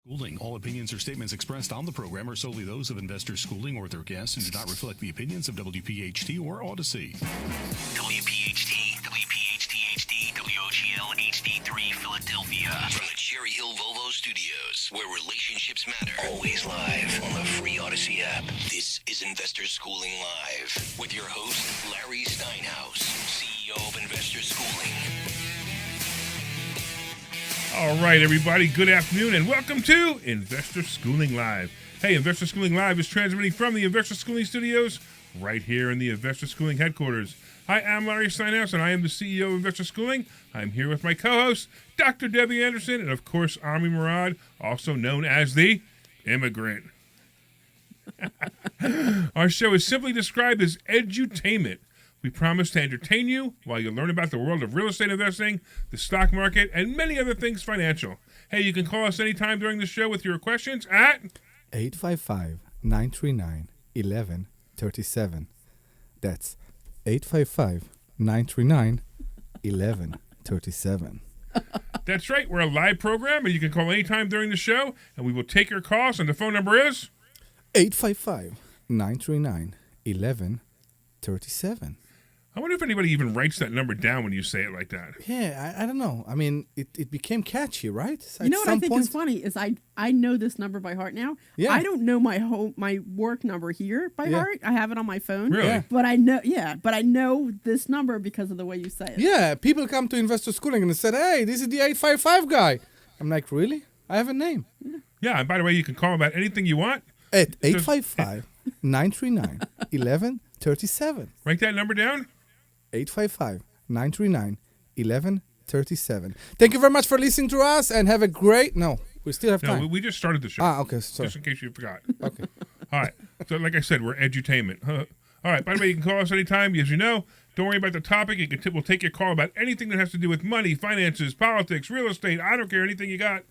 Schooling. All opinions or statements expressed on the program are solely those of Investors Schooling or their guests and do not reflect the opinions of WPHT or Odyssey. WPHT, WPHT-HD, WOGL HD3 Philadelphia. From the Cherry Hill Volvo Studios, where relationships matter. Always live on the free Odyssey app. This is Investors Schooling Live with your host, Larry Steinhouse, CEO of Investors Schooling. All right, everybody, good afternoon and welcome to Investor Schooling Live. Hey, Investor Schooling Live is transmitting from the Investor Schooling Studios right here in the Investor Schooling headquarters. Hi, I'm Larry Steinhouse and I am the CEO of Investor Schooling. I'm here with my co-host, Dr. Debbie Anderson, and of course, Omri Morad, also known as the Immigrant. Our show is simply described as edutainment. We promise to entertain you while you learn about the world of real estate investing, the stock market, and many other things financial. Hey, you can call us anytime during the show with your questions at 855-939-1137. That's 855-939-1137. That's right. We're a live program, and you can call anytime during the show, and we will take your calls, and the phone number is 855-939-1137. I wonder if anybody even writes that number down when you say it like that. Yeah, I don't know. I mean, it became catchy, right? You know what I think is funny is I know this number by heart now. Yeah. I don't know my work number here by heart. I have it on my phone. Really? Yeah. But I know this number because of the way you say it. Yeah, people come to Investor Schooling and they said, hey, this is the 855 guy. I'm like, really? I have a name. Yeah, and by the way, you can call about anything you want. At 855-939-1137. Write that number down. 855-939-1137. Thank you very much for listening to us and have a great... No, we still have time. No, we just started the show. Okay, sorry. Just in case you forgot. Okay. All right. So like I said, we're edutainment. All right. By the way, you can call us anytime. As you know, don't worry about the topic. We'll take your call about anything that has to do with money, finances, politics, real estate. I don't care. Anything you got.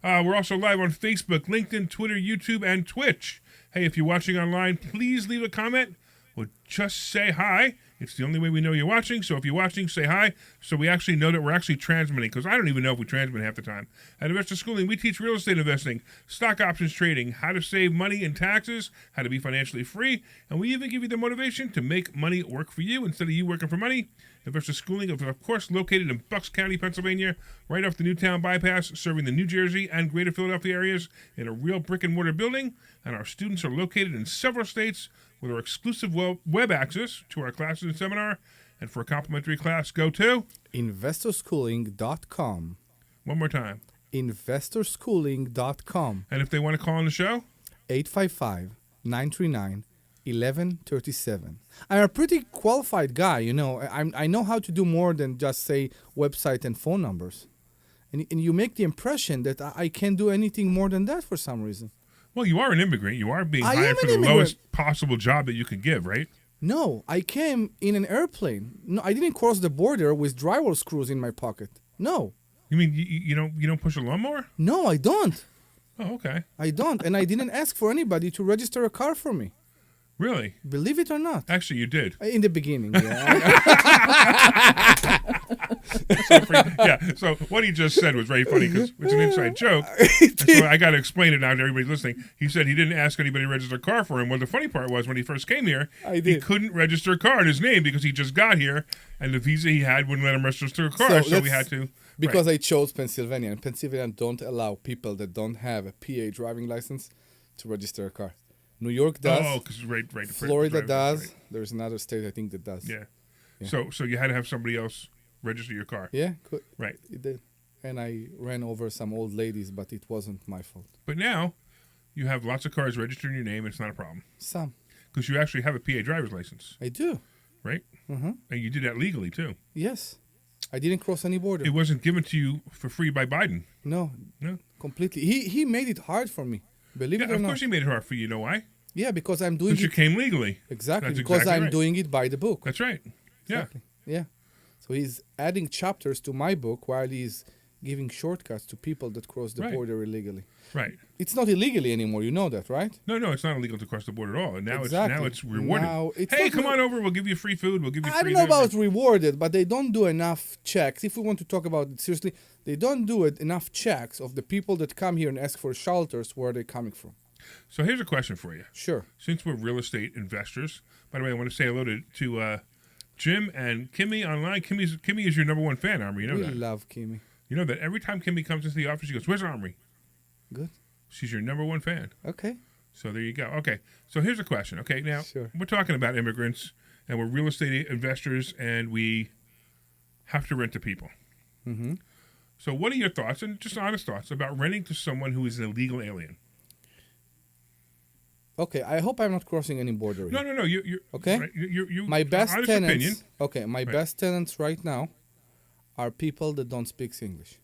We're also live on Facebook, LinkedIn, Twitter, YouTube, and Twitch. Hey, if you're watching online, please leave a comment or just say hi. It's the only way we know you're watching. So if you're watching, say hi so we actually know that we're actually transmitting, because I don't even know if we transmit half the time. At Investor Schooling, we teach real estate investing, stock options trading, how to save money and taxes, how to be financially free, and we even give you the motivation to make money work for you instead of you working for money. Investor Schooling is, of course, located in Bucks County, Pennsylvania, right off the Newtown bypass, serving the New Jersey and greater Philadelphia areas in a real brick-and-mortar building, and our students are located in several states with our exclusive web access to our classes and seminar. And for a complimentary class, go to investorschooling.com. One more time. investorschooling.com. And if they want to call on the show? 855-939-1137. I'm a pretty qualified guy, you know. I know how to do more than just say website and phone numbers. And you make the impression that I can't do anything more than that for some reason. Well, you are an immigrant. You are being hired for the lowest possible job that you could give, right? No, I came in an airplane. No, I didn't cross the border with drywall screws in my pocket. No. You mean you don't push a lawnmower? No, I don't. Oh, okay. I don't. And I didn't ask for anybody to register a car for me. Really? Believe it or not. Actually, you did. In the beginning, yeah. So what he just said was very funny because it's an inside joke. So I got to explain it now to everybody listening. He said he didn't ask anybody to register a car for him. Well, the funny part was when he first came here, he couldn't register a car in his name because he just got here, and the visa he had wouldn't let him register a car, so we had to. Because I chose Pennsylvania, and Pennsylvania don't allow people that don't have a PA driving license to register a car. New York does. Oh, because right. Florida does. Right. There's another state I think that does. Yeah. So you had to have somebody else register your car. Yeah, good. Right. It did. And I ran over some old ladies, but it wasn't my fault. But now you have lots of cars registered in your name. It's not a problem. Some. Because you actually have a PA driver's license. I do. Right? Mm-hmm. And you did that legally, too. Yes. I didn't cross any border. It wasn't given to you for free by Biden. No. Completely. He made it hard for me. Believe it or not. Of course he made it hard for you. You know why? Yeah, because I'm doing it. Because you came legally. Exactly. That's because exactly I'm right. doing it by the book. That's right. Yeah. Exactly. Yeah. So he's adding chapters to my book while he's giving shortcuts to people that cross the Right. border illegally. Right. It's not illegally anymore. You know that, right? No, it's not illegal to cross the border at all. And now Exactly. it's rewarded. Now, it's hey, not come re- on over. We'll give you free food. We'll give you I free don't know this. about rewarded, but they don't do enough checks. If we want to talk about it seriously, they don't do it enough checks of the people that come here and ask for shelters, where they're coming from. So here's a question for you. Sure. Since we're real estate investors, by the way, I want to say hello to Jim and Kimmy online. Kimmy is your number one fan, Omri. You know We that. love Kimi. You know that every time Kimmy comes into the office, she goes, "Where's Omri?" Good. She's your number one fan. Okay. So there you go. Okay. So here's a question. Okay. Now, Sure. we're talking about immigrants, and we're real estate investors, and we have to rent to people. Mm-hmm. So what are your thoughts, and just honest thoughts, about renting to someone who is an illegal alien? Okay. I hope I'm not crossing any border here. No. You're Okay. Right, you My best honest tenants. opinion. Okay. My Right. best tenants right now are people that don't speak English.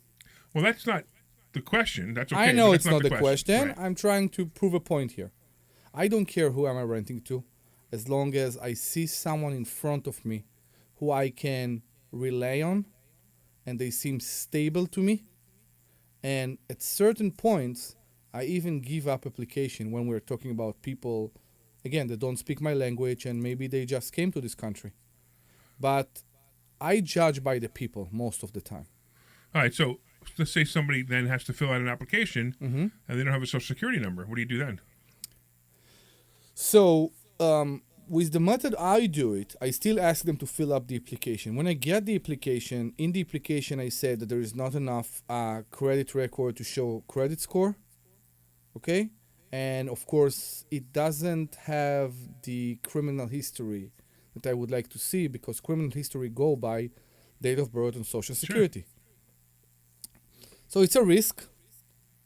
Well, that's not the question. That's okay. I know but it's that's not the question. Right. I'm trying to prove a point here. I don't care who am I renting to, as long as I see someone in front of me who I can rely on, and they seem stable to me. And at certain points, I even give up application when we're talking about people, again, that don't speak my language and maybe they just came to this country. But I judge by the people most of the time. All right. So let's say somebody then has to fill out an application, Mm-hmm. and they don't have a social security number. What do you do then? So, with the method I do it, I still ask them to fill up the application. When I get the application, in the application I said that there is not enough credit record to show credit score. Okay? And of course, it doesn't have the criminal history that I would like to see, because criminal history go by date of birth and social security. So it's a risk.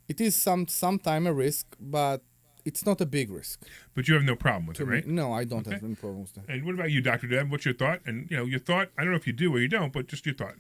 It is sometime a risk, but it's not a big risk. But you have no problem with To it, me. right? No, I don't Okay. have any problems with that. And what about you, Dr. Deb? What's your thought? And your thought. I don't know if you do or you don't, but just your thought.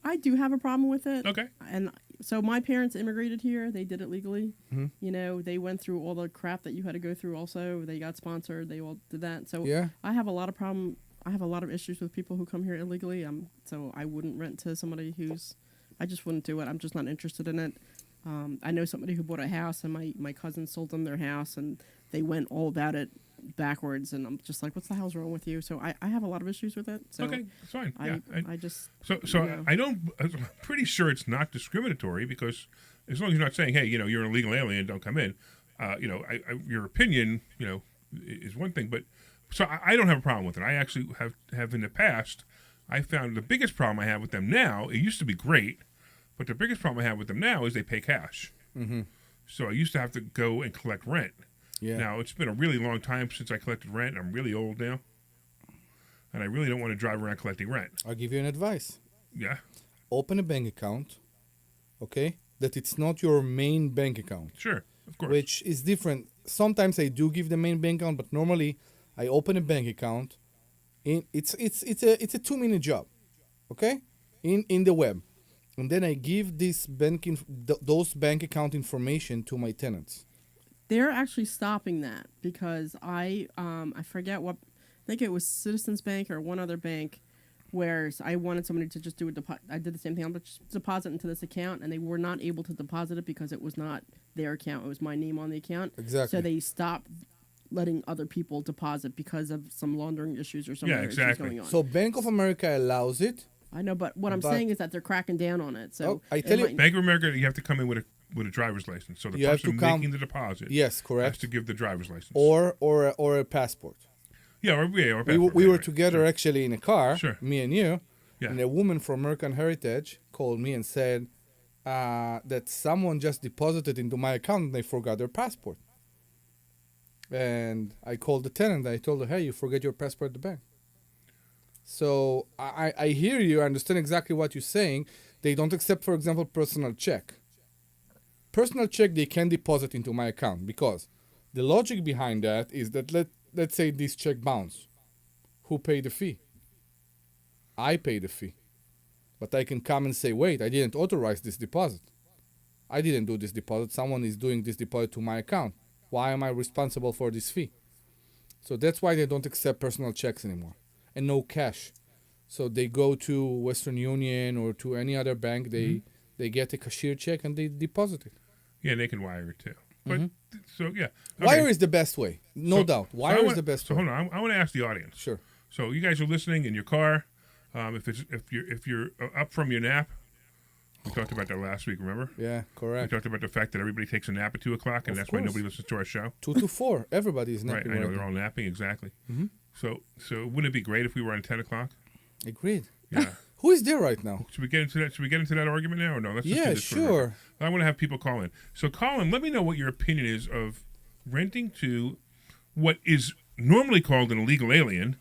I do have a problem with it. Okay. And so my parents immigrated here. They did it legally. Mm-hmm. You know, they went through all the crap that you had to go through. Also, they got sponsored. They all did that. So Yeah. I have a lot of problem. I have a lot of issues with people who come here illegally. So I wouldn't rent to somebody who's. I just wouldn't do it. I'm just not interested in it. I know somebody who bought a house, and my cousin sold them their house, and they went all about it backwards, and I'm just like, what the hell's wrong with you? So I have a lot of issues with it. So Okay, it's fine. Yeah. I just So Yeah. I'm pretty sure it's not discriminatory, because as long as you're not saying, hey, you're an illegal alien, don't come in. Your opinion, is one thing, but so I don't have a problem with it. I actually have in the past. I found the biggest problem I have with them now. It used to be great, but the biggest problem I have with them now is they pay cash. Mm-hmm. So I used to have to go and collect rent. Yeah. Now, it's been a really long time since I collected rent. I'm really old now, and I really don't want to drive around collecting rent. I'll give you an advice. Yeah, Open a bank account, okay? That it's not your main bank account, sure, of course. which is different. Sometimes I do give the main bank account, but normally I open a bank account. It's a 2-minute job, okay? In the web, and then I give this those bank account information to my tenants. they're actually stopping that because I forget what, I think it was Citizens Bank or one other bank, where I wanted somebody to just do a deposit. I did the same thing. I'm just deposit into this account, and they were not able to deposit it because it was not their account. It was my name on the account. Exactly. So they stopped letting other people deposit because of some laundering issues or some Yeah, other exactly. issues going on. So Bank of America allows it. I know, but what I'm But- saying is that they're cracking down on it. So Oh, I it tell you- might- Bank of America, you have to come in with a driver's license. So the You have person to come- making the deposit Yes, has correct. to give the driver's license. Or a passport. or We passport, were right. together Sure. actually in a car, Sure. me and you, Yeah. and a woman from American Heritage called me and said that someone just deposited into my account and they forgot their passport. And I called the tenant. I told her, hey, you forget your passport at the bank. So I hear you. I understand exactly what you're saying. They don't accept, for example, personal check. Personal check they can deposit into my account because the logic behind that is that let's say this check bounce. Who paid the fee? I pay the fee. But I can come and say, wait, I didn't authorize this deposit. I didn't do this deposit. Someone is doing this deposit to my account. Why am I responsible for this fee? So that's why they don't accept personal checks anymore and no cash. So they go to Western Union or to any other bank. They get a cashier check and they deposit it. Yeah, they can wire it too. But so yeah, Wire is the best way, no doubt. Wire is the best So way. hold on, I want to ask the audience. Sure. So you guys are listening in your car. If you're up from your nap, we talked about that last week. Remember? Yeah, We correct. talked about the fact that everybody takes a nap at 2 o'clock, and Of that's why course. nobody listens to our show. 2 to 4. Everybody's Right? napping. I know right they're all napping exactly. So wouldn't it be great if we were on 10 o'clock? now. Agreed. Yeah. Who is there right now? Should we get into that? Should we get into that argument now, or no? Let's just do Yeah, this for a minute. sure. I want to have people call in. So, Colin, let me know what your opinion is of renting to what is normally called an illegal alien,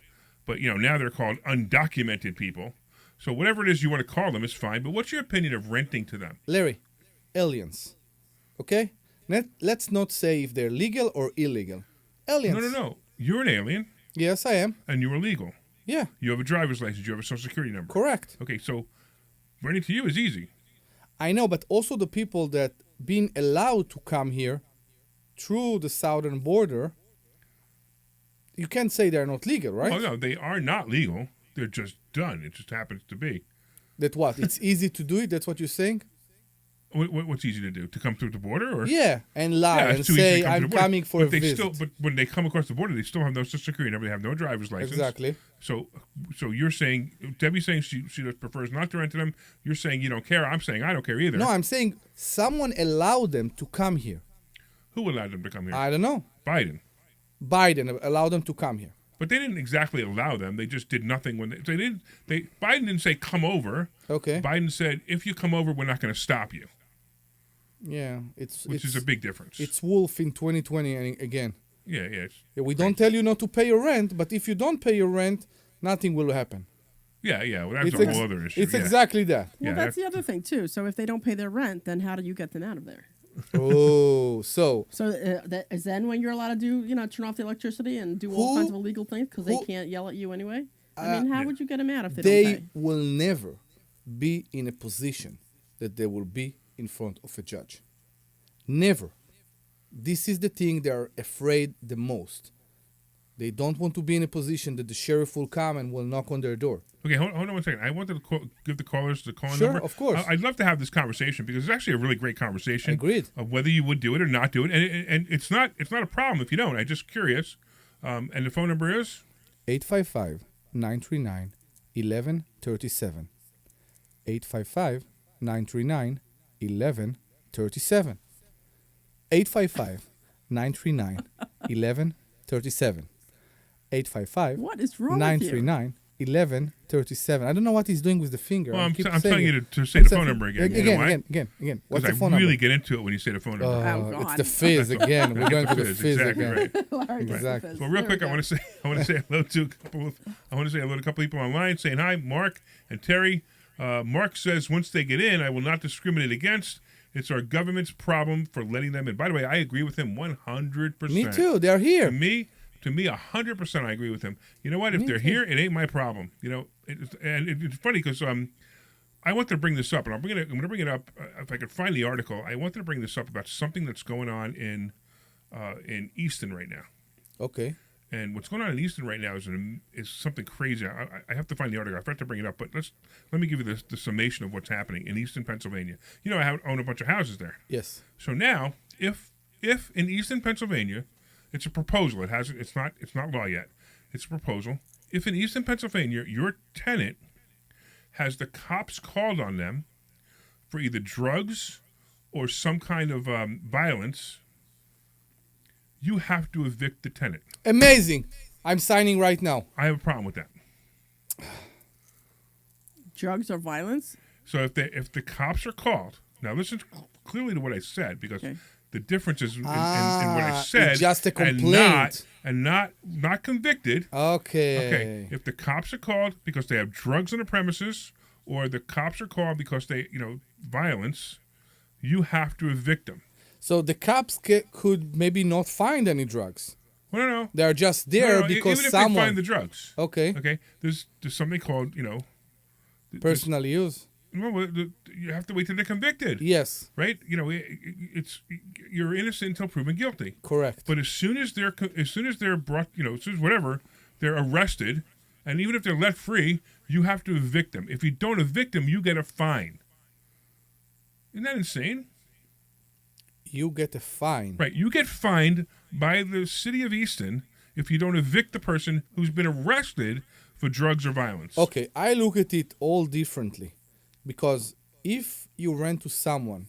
but now they're called undocumented people. So, whatever it is you want to call them is fine. But what's your opinion of renting to them? Larry, aliens. Okay? Let's not say if they're legal or illegal. Aliens. No. You're an alien, Yes, I am. and you're illegal. Yeah, You have a driver's license. You have a social security number. correct. Okay, so renting to you is easy. I know, but also the people that being allowed to come here through the southern border, you can't say they're not legal, right? Oh no, they are not legal. They're just done. It just happens to be. That what? It's easy to do it? That's what you're saying? What's easy to do? To come through the border, or Yeah, and lie it's and too easy to say, come to I'm the border. coming for but a they visit. But when they come across the border, they still have no social security number. They have no driver's license. Exactly. So you're saying Debbie's saying she just prefers not to rent to them. You're saying you don't care. I'm saying I don't care either. No, I'm saying someone allowed them to come here. Who allowed them to come here? I don't know. Biden. Biden allowed them to come here. But they didn't exactly allow them. They just did nothing when they didn't. Biden didn't say come over. Okay. Biden said if you come over, we're not going to stop you, Yeah, which is a big difference. It's wolf in 2020 and again. Yeah. It's, Yeah, we don't tell you not to pay your rent, but if you don't pay your rent, nothing will happen. yeah. Well, that's It's a whole other issue. It's yeah. exactly that. Well, Yeah, that's the other thing too. So if they don't pay their rent, then how do you get them out of there? Oh, so So that is then when you're allowed to do, turn off the electricity and do all Who- kinds of illegal things because they who- can't yell at you anyway. I mean, how Yeah. would you get them out if they, they don't pay? will never be in a position that they will be in front of a judge. Never. This is the thing they are afraid the most. They don't want to be in a position that the sheriff will come and will knock on their door. Okay, hold on 1 second. I wanted to give the callers the call Sure, number. of course. I'd love to have this conversation because it's actually a really great conversation. Agreed. Of whether you would do it or not do it, and it's not a problem if you don't. I'm just curious. And the phone number is 855-939-1137. 855-939-1137. 855-939-1137. 855 What is wrong with you? 939-1137. I don't know what he's doing with the finger. Well, I I'm keep telling saying you it. to say the phone number again. You know why? Again. What's Because the phone I really number? get into it when you say the phone number. Oh, It's God. the fizz again. We're going to the fizz exactly again. right. Larry gets the Exactly. fizz. Well, real There we quick, I go. want to say hello to a couple of people online saying hi, Mark and Terry. Mark says once they get in, I will not discriminate against. It's our government's problem for letting them in. By the way, I agree with him 100%. Me too. They're here. To me, 100%, I agree with him. You know what? If they're here, it ain't my problem. It's funny because I wanted to bring this up, and I'm going to bring it up if I could find the article. I wanted to bring this up about something that's going on in Easton right now. Okay. And what's going on in Easton right now is something crazy. I have to find the article. I forgot to bring it up, but let me give you the summation of what's happening in Easton, Pennsylvania. I own a bunch of houses there. Yes. So now, if in Easton, Pennsylvania, it's a proposal. It's not law yet. It's a proposal. If in Easton, Pennsylvania, your tenant has the cops called on them for either drugs or some kind of violence, you have to evict the tenant. Amazing. I'm signing right now. I have a problem with that. Drugs or violence? So if the cops are called, now listen clearly to what I said because Okay. the difference is in what I said it's just a and complaint. not convicted. Okay. Okay, if the cops are called because they have drugs on the premises, or the cops are called because they violence, you have to evict them. So the cops could maybe not find any drugs. Well, no. They're just there No, because even if someone. they find the drugs. Okay. Okay, there's something called Personal use. you have to wait till they're convicted. Yes. Right? It's you're innocent until proven guilty. Correct. But as soon as they're brought, as soon as whatever, they're arrested, And even if they're let free, you have to evict them. If you don't evict them, you get a fine. Isn't that insane? You get a fine. Right. You get fined by the city of Easton if you don't evict the person who's been arrested for drugs or violence. Okay, I look at it all differently. Because if you rent to someone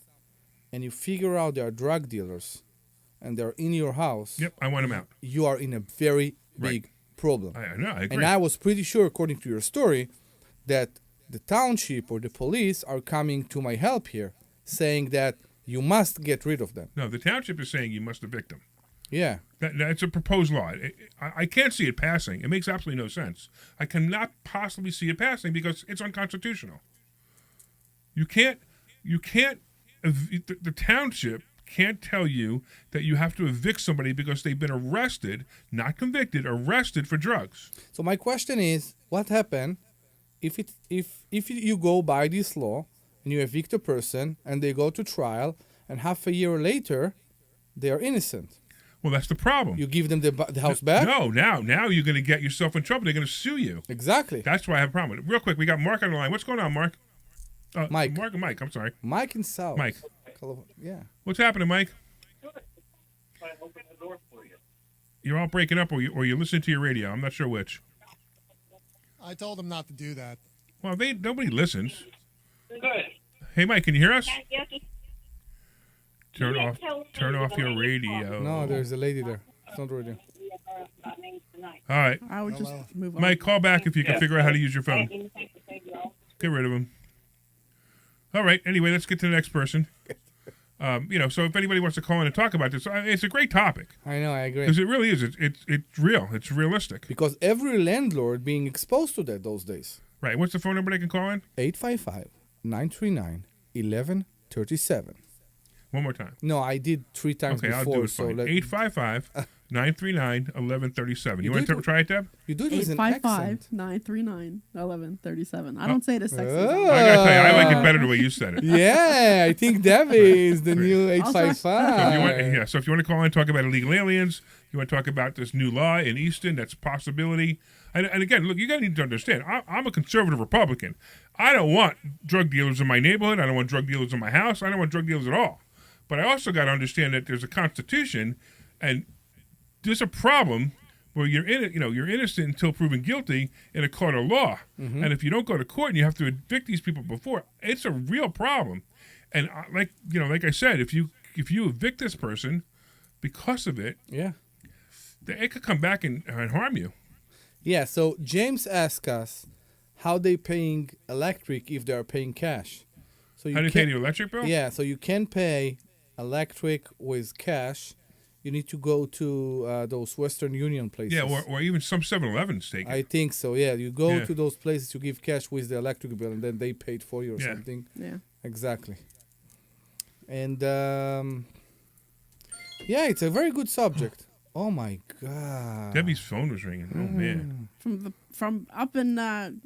and you figure out they are drug dealers and they're in your house, Yep, I want him out. you are in a very big problem. I know, I agree. And I was pretty sure, according to your story, that the township or the police are coming to my help here, saying that you must get rid of them. No, the township is saying you must evict them. Yeah. That's a proposed law. I can't see it passing. It makes absolutely no sense. I cannot possibly see it passing because it's unconstitutional. You can't, the township can't tell you that you have to evict somebody because they've been arrested, not convicted, arrested for drugs. So my question is, what happens if you go by this law and you evict a person and they go to trial and half a year later they are innocent? Well, that's the problem. You give them the house back? No, now you're going to get yourself in trouble. They're going to sue you. Exactly. That's why I have a problem with it. Real quick, we got Mark on the line. What's going on, Mark? Mike. Mike, I'm sorry. Mike in South. Mike. Yeah. What's happening, Mike? You're all breaking up, or you're listening to your radio. I'm not sure which. I told him not to do that. Well, nobody listens. Hey, Mike, can you hear us? Turn off your radio. No, there's a lady there. It's not radio. All right, I would just move on. Mike, call back if you can figure out how to use your phone. Get rid of him. All right. Anyway, let's get to the next person. So if anybody wants to call in and talk about this, it's a great topic. I know, I agree. Because it really is. It's real. It's realistic. Because every landlord being exposed to that those days. Right. What's the phone number they can call in? 855-939-1137. One more time. No, I did 3 times Okay, before. I'll do it so fine. let, 855-939-1137. You want do to it- try it, Deb? you do it with an accent. 855-939-1137. I don't say it as sexy. I got to tell you, I like it better the way you said it. Yeah, I think that is the new So if you 855. so if you want to call in and talk about illegal aliens, you want to talk about this new law in Easton, that's a possibility. And again, look, you got to need to understand, I'm a conservative Republican. I don't want drug dealers in my neighborhood. I don't want drug dealers in my house. I don't want drug dealers at all. But I also got to understand that there's a Constitution, and there's a problem where you're innocent until proven guilty in a court of law. Mm-hmm. And if you don't go to court and you have to evict these people before, it's a real problem. And like I said, if you evict this person because of it, Yeah. it could come back and harm you. Yeah, so James asked us how they paying electric if they are paying cash. So you How do you pay can't- the electric bill? Yeah, so you can pay electric with cash. You need to go to those Western Union places. Yeah, or even some 7-Elevens take it. I think so, yeah. You go Yeah. to those places, you give cash with the electric bill, and then they paid for you or Yeah. something. Yeah. Exactly. And, yeah, it's a very good subject. Oh, my God. Debbie's phone was ringing. Oh, man. From up in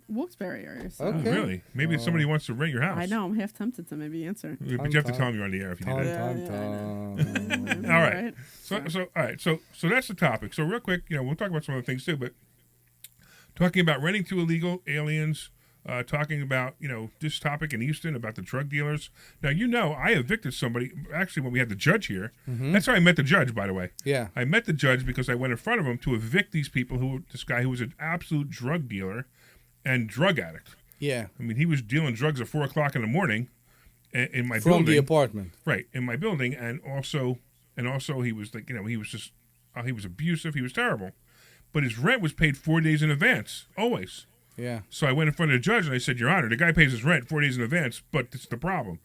Wilkes-Barre area. So. Okay. Oh, really? Maybe somebody wants to rent your house. I know. I'm half tempted to maybe answer. But you have to tell them you're on the air if you do that. Tom. All right. So all right. So that's the topic. So real quick, we'll talk about some other things too, but talking about renting to illegal aliens, talking about, this topic in Houston about the drug dealers. Now, I evicted somebody, actually, when we had the judge here. Mm-hmm. That's how I met the judge, by the way. Yeah. I met the judge because I went in front of him to evict these people, this guy who was an absolute drug dealer and drug addict. Yeah. I mean, he was dealing drugs at 4 o'clock in the morning in my From building. the apartment. Right, in my building, and also he was like, he was just, he was abusive, he was terrible. But his rent was paid 4 days in advance, always. Yeah. So I went in front of the judge and I said, Your Honor, the guy pays his rent 4 days in advance, but it's the problem.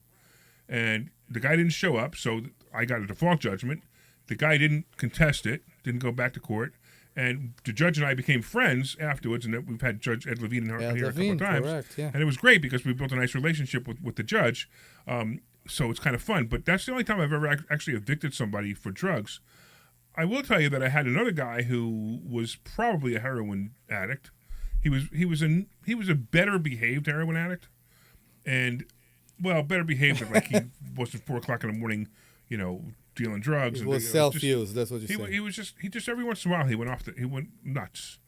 And the guy didn't show up, so I got a default judgment. The guy didn't contest it, didn't go back to court. And the judge and I became friends afterwards, and we've had Judge Ed Levine here a couple of times. Correct, yeah. And it was great because we built a nice relationship with the judge. So it's kind of fun. But that's the only time I've ever actually evicted somebody for drugs. I will tell you that I had another guy who was probably a heroin addict. He was a better behaved heroin addict, and better behaved than like he was at 4 o'clock in the morning, dealing drugs. It was self-use. That's what you He said. was just every once in a while he went nuts,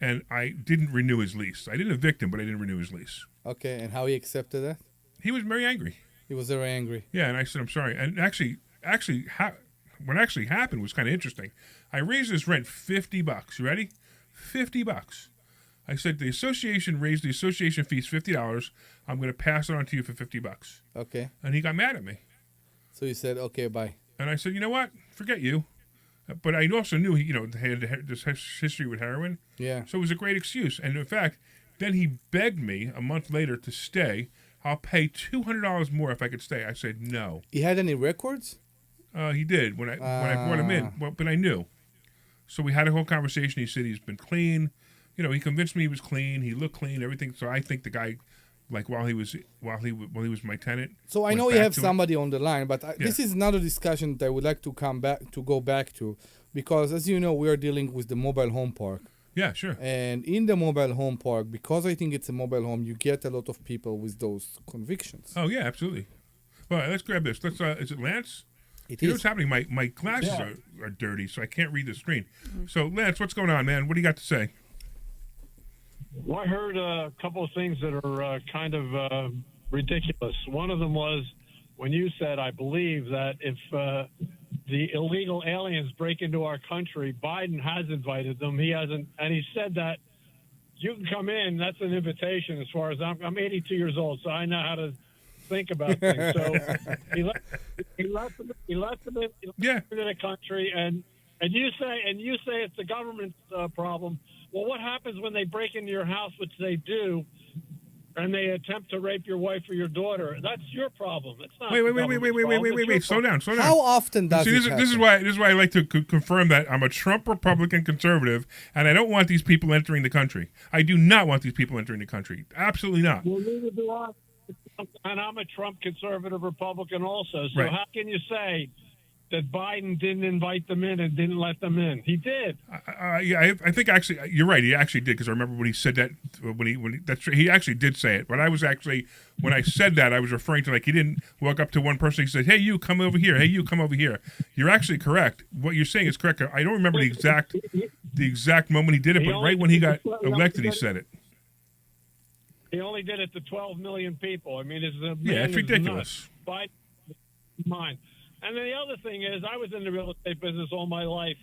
and I didn't renew his lease. I didn't evict him, but I didn't renew his lease. Okay, and how he accepted that? He was very angry. He was very angry. Yeah, and I said, I'm sorry. And what actually happened was kind of interesting. I raised his rent $50. You ready? $50. I said the association raised the association fees $50. I'm going to pass it on to you for $50. Okay. And he got mad at me. So he said, okay, bye. And I said, you know what? Forget you. But I also knew he had this history with heroin. Yeah. So it was a great excuse. And in fact, then he begged me a month later to stay. I'll pay $200 more if I could stay. I said no. He had any records? He did when I brought him in. Well, but I knew. So we had a whole conversation. He said he's been clean. He convinced me he was clean. He looked clean. Everything. So I think the guy, like while he was my tenant. So I know you have somebody on the line, but this is another discussion that I would like to go back to, because as you know, we are dealing with the mobile home park. Yeah, sure. And in the mobile home park, because I think it's a mobile home, you get a lot of people with those convictions. Oh yeah, absolutely. Well, let's grab this. Is it Lance? It You know is. what's happening? My glasses are dirty, so I can't read the screen. So Lance, what's going on, man? What do you got to say? Well, I heard a couple of things that are kind of ridiculous. One of them was when you said, I believe, that if the illegal aliens break into our country, Biden has invited them. He hasn't, and he said that you can come in. That's an invitation. As far as I'm 82 years old, so I know how to think about things. So he let them into the country, and you say it's the government's problem. Well, what happens when they break into your house, which they do, and they attempt to rape your wife or your daughter? That's your problem. It's not. Wait. Slow down. How often does it happen? This is why I like to confirm that I'm a Trump Republican conservative, and I don't want these people entering the country. I do not want these people entering the country. Absolutely not. Well, neither do I. And I'm a Trump conservative Republican also. So how can you say that Biden didn't invite them in and didn't let them in? He did. I think actually you're right. He actually did, because I remember when he said that he actually did say it. But I was actually, when I said that, I was referring to, like, he didn't walk up to one person. He said, "Hey, you come over here. Hey, you come over here." You're actually correct. What you're saying is correct. I don't remember the exact moment he did it, but right when he got elected, he said it. He only did it to 12 million people. I mean, it's ridiculous. Biden, mine. And then the other thing is, I was in the real estate business all my life,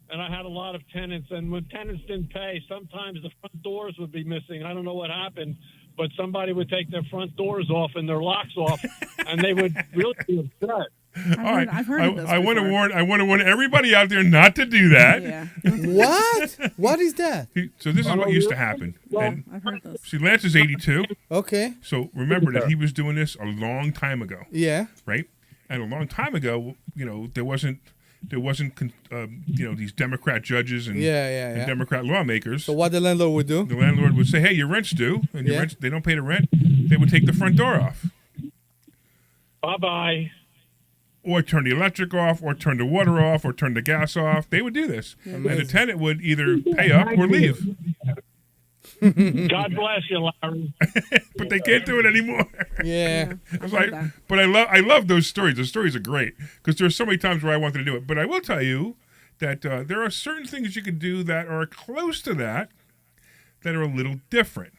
and I had a lot of tenants. And when tenants didn't pay, sometimes the front doors would be missing. I don't know what happened, but somebody would take their front doors off and their locks off, and they would really be upset. I've heard of this. I want to warn everybody out there not to do that. Yeah. What? What is that? So this is what used to happen. And I've heard this. see, Lance is 82. Okay. So remember that he was doing this a long time ago. Yeah. Right? And a long time ago, there wasn't these Democrat judges and Democrat lawmakers. So what the landlord would do? The landlord would say, "Hey, your rent's due," and your rent, they don't pay the rent. They would take the front door off. Bye-bye. Or turn the electric off, or turn the water off, or turn the gas off. They would do this. And the tenant would either pay up or leave. God bless you, Larry. But they can't do it anymore. Yeah. But I love those stories. Those stories are great, because there's so many times where I wanted to do it. But I will tell you that there are certain things you can do that are close to that are a little different.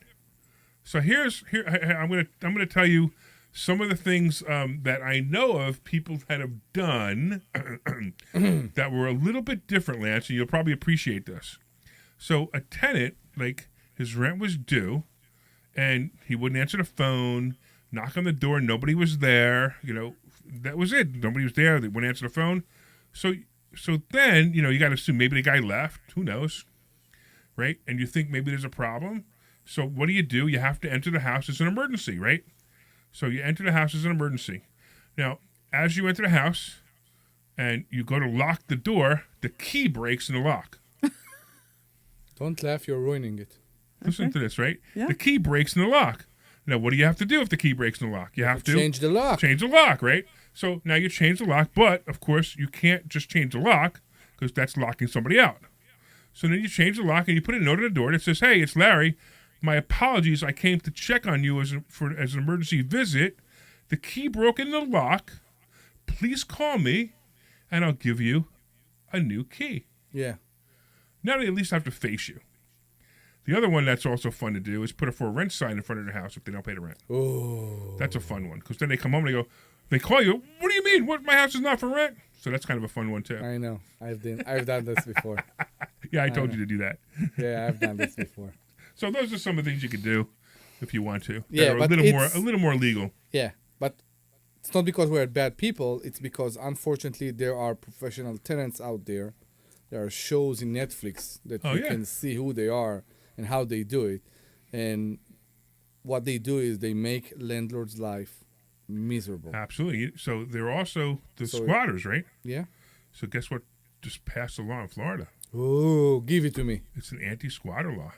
So I'm gonna tell you some of the things that I know of people that have done that were a little bit different, Lance, and you'll probably appreciate this. So a tenant, like, his rent was due, and he wouldn't answer the phone, knock on the door, nobody was there, that was it. Nobody was there, they wouldn't answer the phone. So then, you got to assume maybe the guy left, who knows, right? And you think maybe there's a problem. So what do? You have to enter the house as an emergency, right? So you enter the house as an emergency. Now, as you enter the house and you go to lock the door, the key breaks in the lock. Don't laugh, you're ruining it. Listen to this, right? Yeah. The key breaks in the lock. Now, what do you have to do if the key breaks in the lock? You have to change the lock. Change the lock, right? So now you change the lock, but, of course, you can't just change the lock, because that's locking somebody out. So then you change the lock and you put a note on the door that says, "Hey, it's Larry. My apologies. I came to check on you as an emergency visit. The key broke in the lock. Please call me, and I'll give you a new key." Yeah. Now they at least have to face you. The other one that's also fun to do is put a for rent sign in front of their house if they don't pay the rent. Oh. That's a fun one because then they come home and they call you. What do you mean? What? My house is not for rent. So that's kind of a fun one too. I know. I've done this before. Yeah, I told you to do that. Yeah, I've done this before. So those are some of the things you could do if you want to. Yeah, that are but a little more legal. Yeah, but it's not because we're bad people. It's because unfortunately there are professional tenants out there. There are shows in Netflix that you can see who they are and how they do it, and what they do is they make landlord's life miserable. Absolutely. So they're also the squatters, right? Yeah. So guess what just passed a law in Florida? Oh, give it to me. It's an anti-squatter law.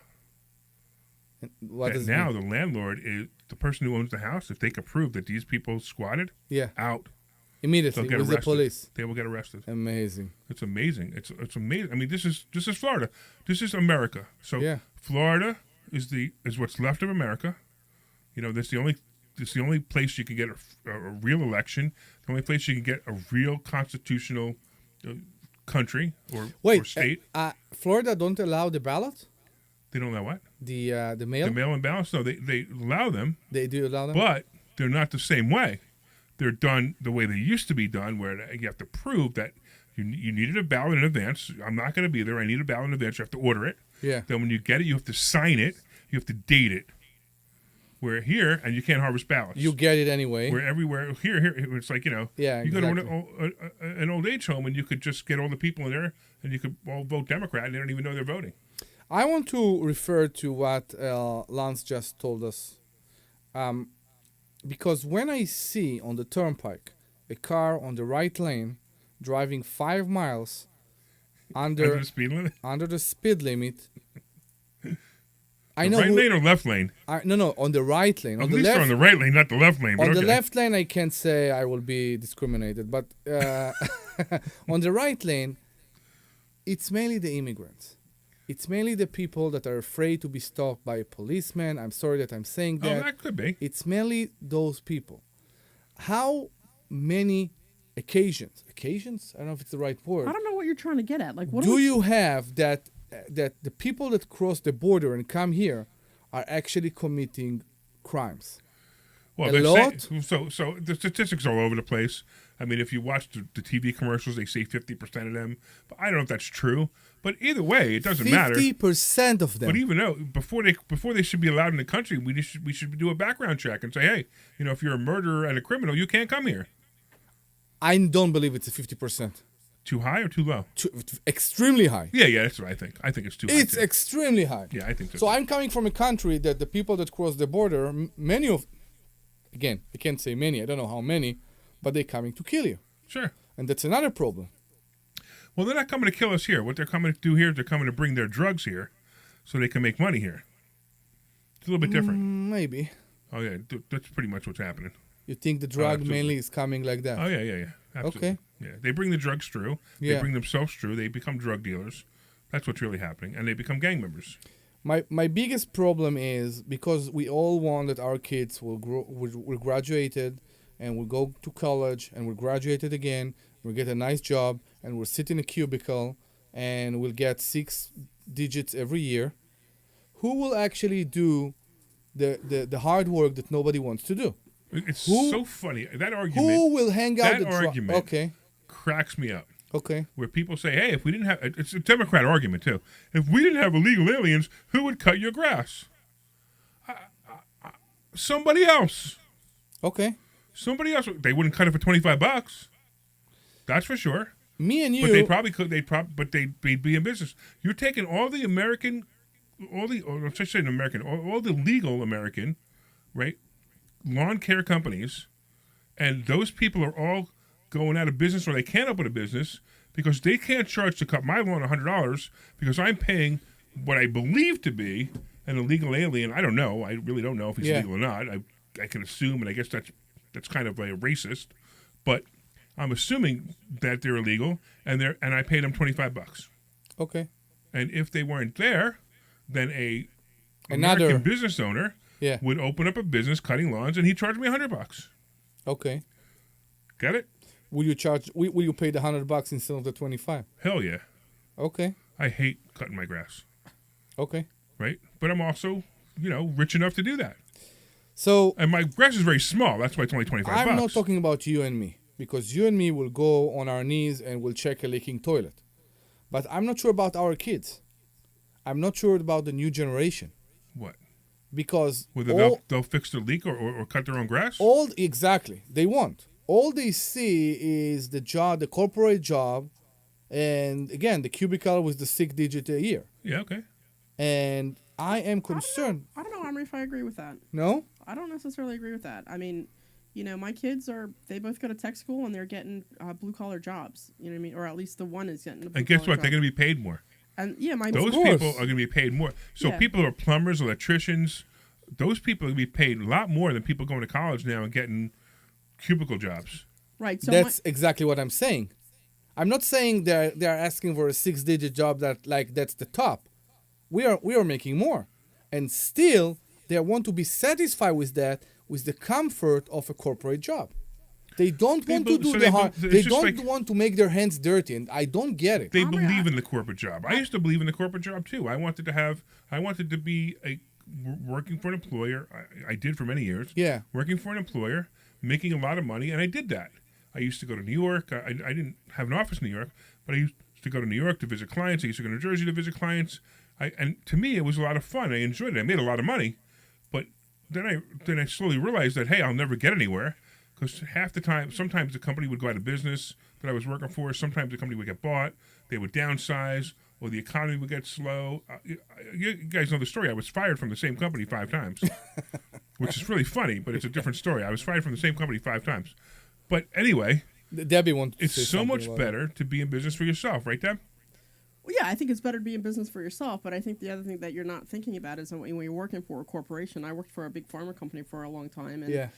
What does it now mean? the landlord is the person who owns the house. If they can prove that these people squatted, immediately they'll get with arrested. the police. They will get arrested. Amazing. It's amazing. It's amazing. I mean, this is Florida. This is America. So Florida is what's left of America. You know, that's the only place you can get a real election. The only place you can get a real constitutional country or state. Florida don't allow the ballot? They don't allow what? The mail? The mail-in ballots? No, they allow them. They do allow them? But they're not the same way. They're done the way they used to be done, where you have to prove that you needed a ballot in advance. I'm not going to be there. I need a ballot in advance. You have to order it. Yeah. Then when you get it, you have to sign it. You have to date it. Where here, and you can't harvest ballots. You get it anyway. Where everywhere, here, it's like, you exactly. go to an old age home and you could just get all the people in there and you could all vote Democrat and they don't even know they're voting. I want to refer to what Lance just told us. Because when I see on the turnpike a car on the right lane driving 5 miles under the speed limit? Under the speed limit. I know right lane or left lane? No, on the right lane. At least they're on the right lane, not the left lane. On the left lane, I can't say I will be discriminated. But on the right lane, it's mainly the immigrants. It's mainly the people that are afraid to be stopped by a policeman. I'm sorry that I'm saying that. Oh, that could be. It's mainly those people. How many occasions? I don't know if it's the right word. I don't know what you're trying to get at. Like, what do you have that the people that cross the border and come here are actually committing crimes? Well, a lot. So the statistics are all over the place. I mean, if you watch the TV commercials, they say 50% of them. But I don't know if that's true. But either way, it doesn't matter. 50% of them. But even though before they should be allowed in the country, we should do a background check and say, hey, if you're a murderer and a criminal, you can't come here. I don't believe it's a 50%. Too high or too low? Extremely high. Yeah, that's what I think. I think it's too high. It's extremely high. Yeah, I think so. So I'm coming from a country that the people that cross the border, many of, again, I can't say many, I don't know how many, but they're coming to kill you. Sure. And that's another problem. Well, they're not coming to kill us here. What they're coming to do here is they're coming to bring their drugs here so they can make money here. It's a little bit different. Maybe. Oh, yeah, that's pretty much what's happening. You think the drug mainly is coming like that? Oh, yeah. Absolutely. Okay. Yeah, they bring the drugs through. Yeah. They bring themselves through. They become drug dealers. That's what's really happening. And they become gang members. My biggest problem is because we all want that our kids will we're graduated and we'll go to college and we're graduated again, we'll get a nice job and we'll sit in a cubicle and we'll get 6 digits every year. Who will actually do the hard work that nobody wants to do? It's so funny. That argument. Who will hang out that argument okay. cracks me up. Okay. Where people say, hey, if we didn't have, it's a Democrat argument too. If we didn't have illegal aliens, who would cut your grass? Somebody else. Okay. Somebody else. They wouldn't cut it for $25. That's for sure. Me and you. But they probably could. But they'd be in business. You're taking all the American, all the legal American, right, lawn care companies, and those people are all going out of business, or they can't open a business because they can't charge to cut my lawn $100 because I'm paying what I believe to be an illegal alien. I don't know. I really don't know if he's legal or not. I can assume, and I guess that's kind of a racist, but I'm assuming that they're illegal, and I paid them $25. Okay. And if they weren't there, then another American business owner would open up a business cutting lawns, and he'd charge me $100. Okay. Get it? Will you pay the $100 instead of the $25? Hell yeah. Okay. I hate cutting my grass. Okay. right? But I'm also, rich enough to do that. So And my grass is very small. That's why it's only 25 I'm bucks. not talking about you and me, because you and me will go on our knees and we'll check a leaking toilet. But I'm not sure about our kids. I'm not sure about the new generation, What? because Whether they'll fix their leak or cut their own grass? exactly, they won't. All they see is the job, the corporate job, and again, the cubicle with the 6-digit a year. Yeah, okay. And I am concerned. I don't know, Omri, if I agree with that. No? I don't necessarily agree with that. I mean, my kids they both go to tech school and they're getting blue collar jobs. You know what I mean? Or at least the one is getting a blue And guess collar what? job. They're going to be paid more. And yeah, my Those course. people are going to be paid more. So Yeah. people who are plumbers, electricians, those people are going to be paid a lot more than people going to college now and getting cubicle jobs. right. So That's exactly what I'm saying. I'm not saying they're asking for a 6-digit job that's the top. We are making more, and still they want to be satisfied with that, with the comfort of a corporate job. They don't want to do the hard. They don't want to make their hands dirty, and I don't get it. They believe in the corporate job. I used to believe in the corporate job too. I wanted to be working for an employer. I did for many years. Yeah. Working for an employer, making a lot of money, and I did that. I used to go to New York. I didn't have an office in New York, but I used to go to New York to visit clients. I used to go to New Jersey to visit clients. And to me, it was a lot of fun. I enjoyed it. I made a lot of money, but then I slowly realized that, hey, I'll never get anywhere, because half the time, sometimes the company would go out of business that I was working for. Sometimes the company would get bought. They would downsize, or the economy would get slow. You guys know the story. I was fired from the same company 5 times, which is really funny, but it's a different story. I was fired from the same company 5 times. But anyway, Debbie wants to it's say so something much about better to be in business for yourself, right, Deb? Well, yeah, I think it's better to be in business for yourself, but I think the other thing that you're not thinking about is when you're working for a corporation. I worked for a big pharma company for a long time, and Yeah.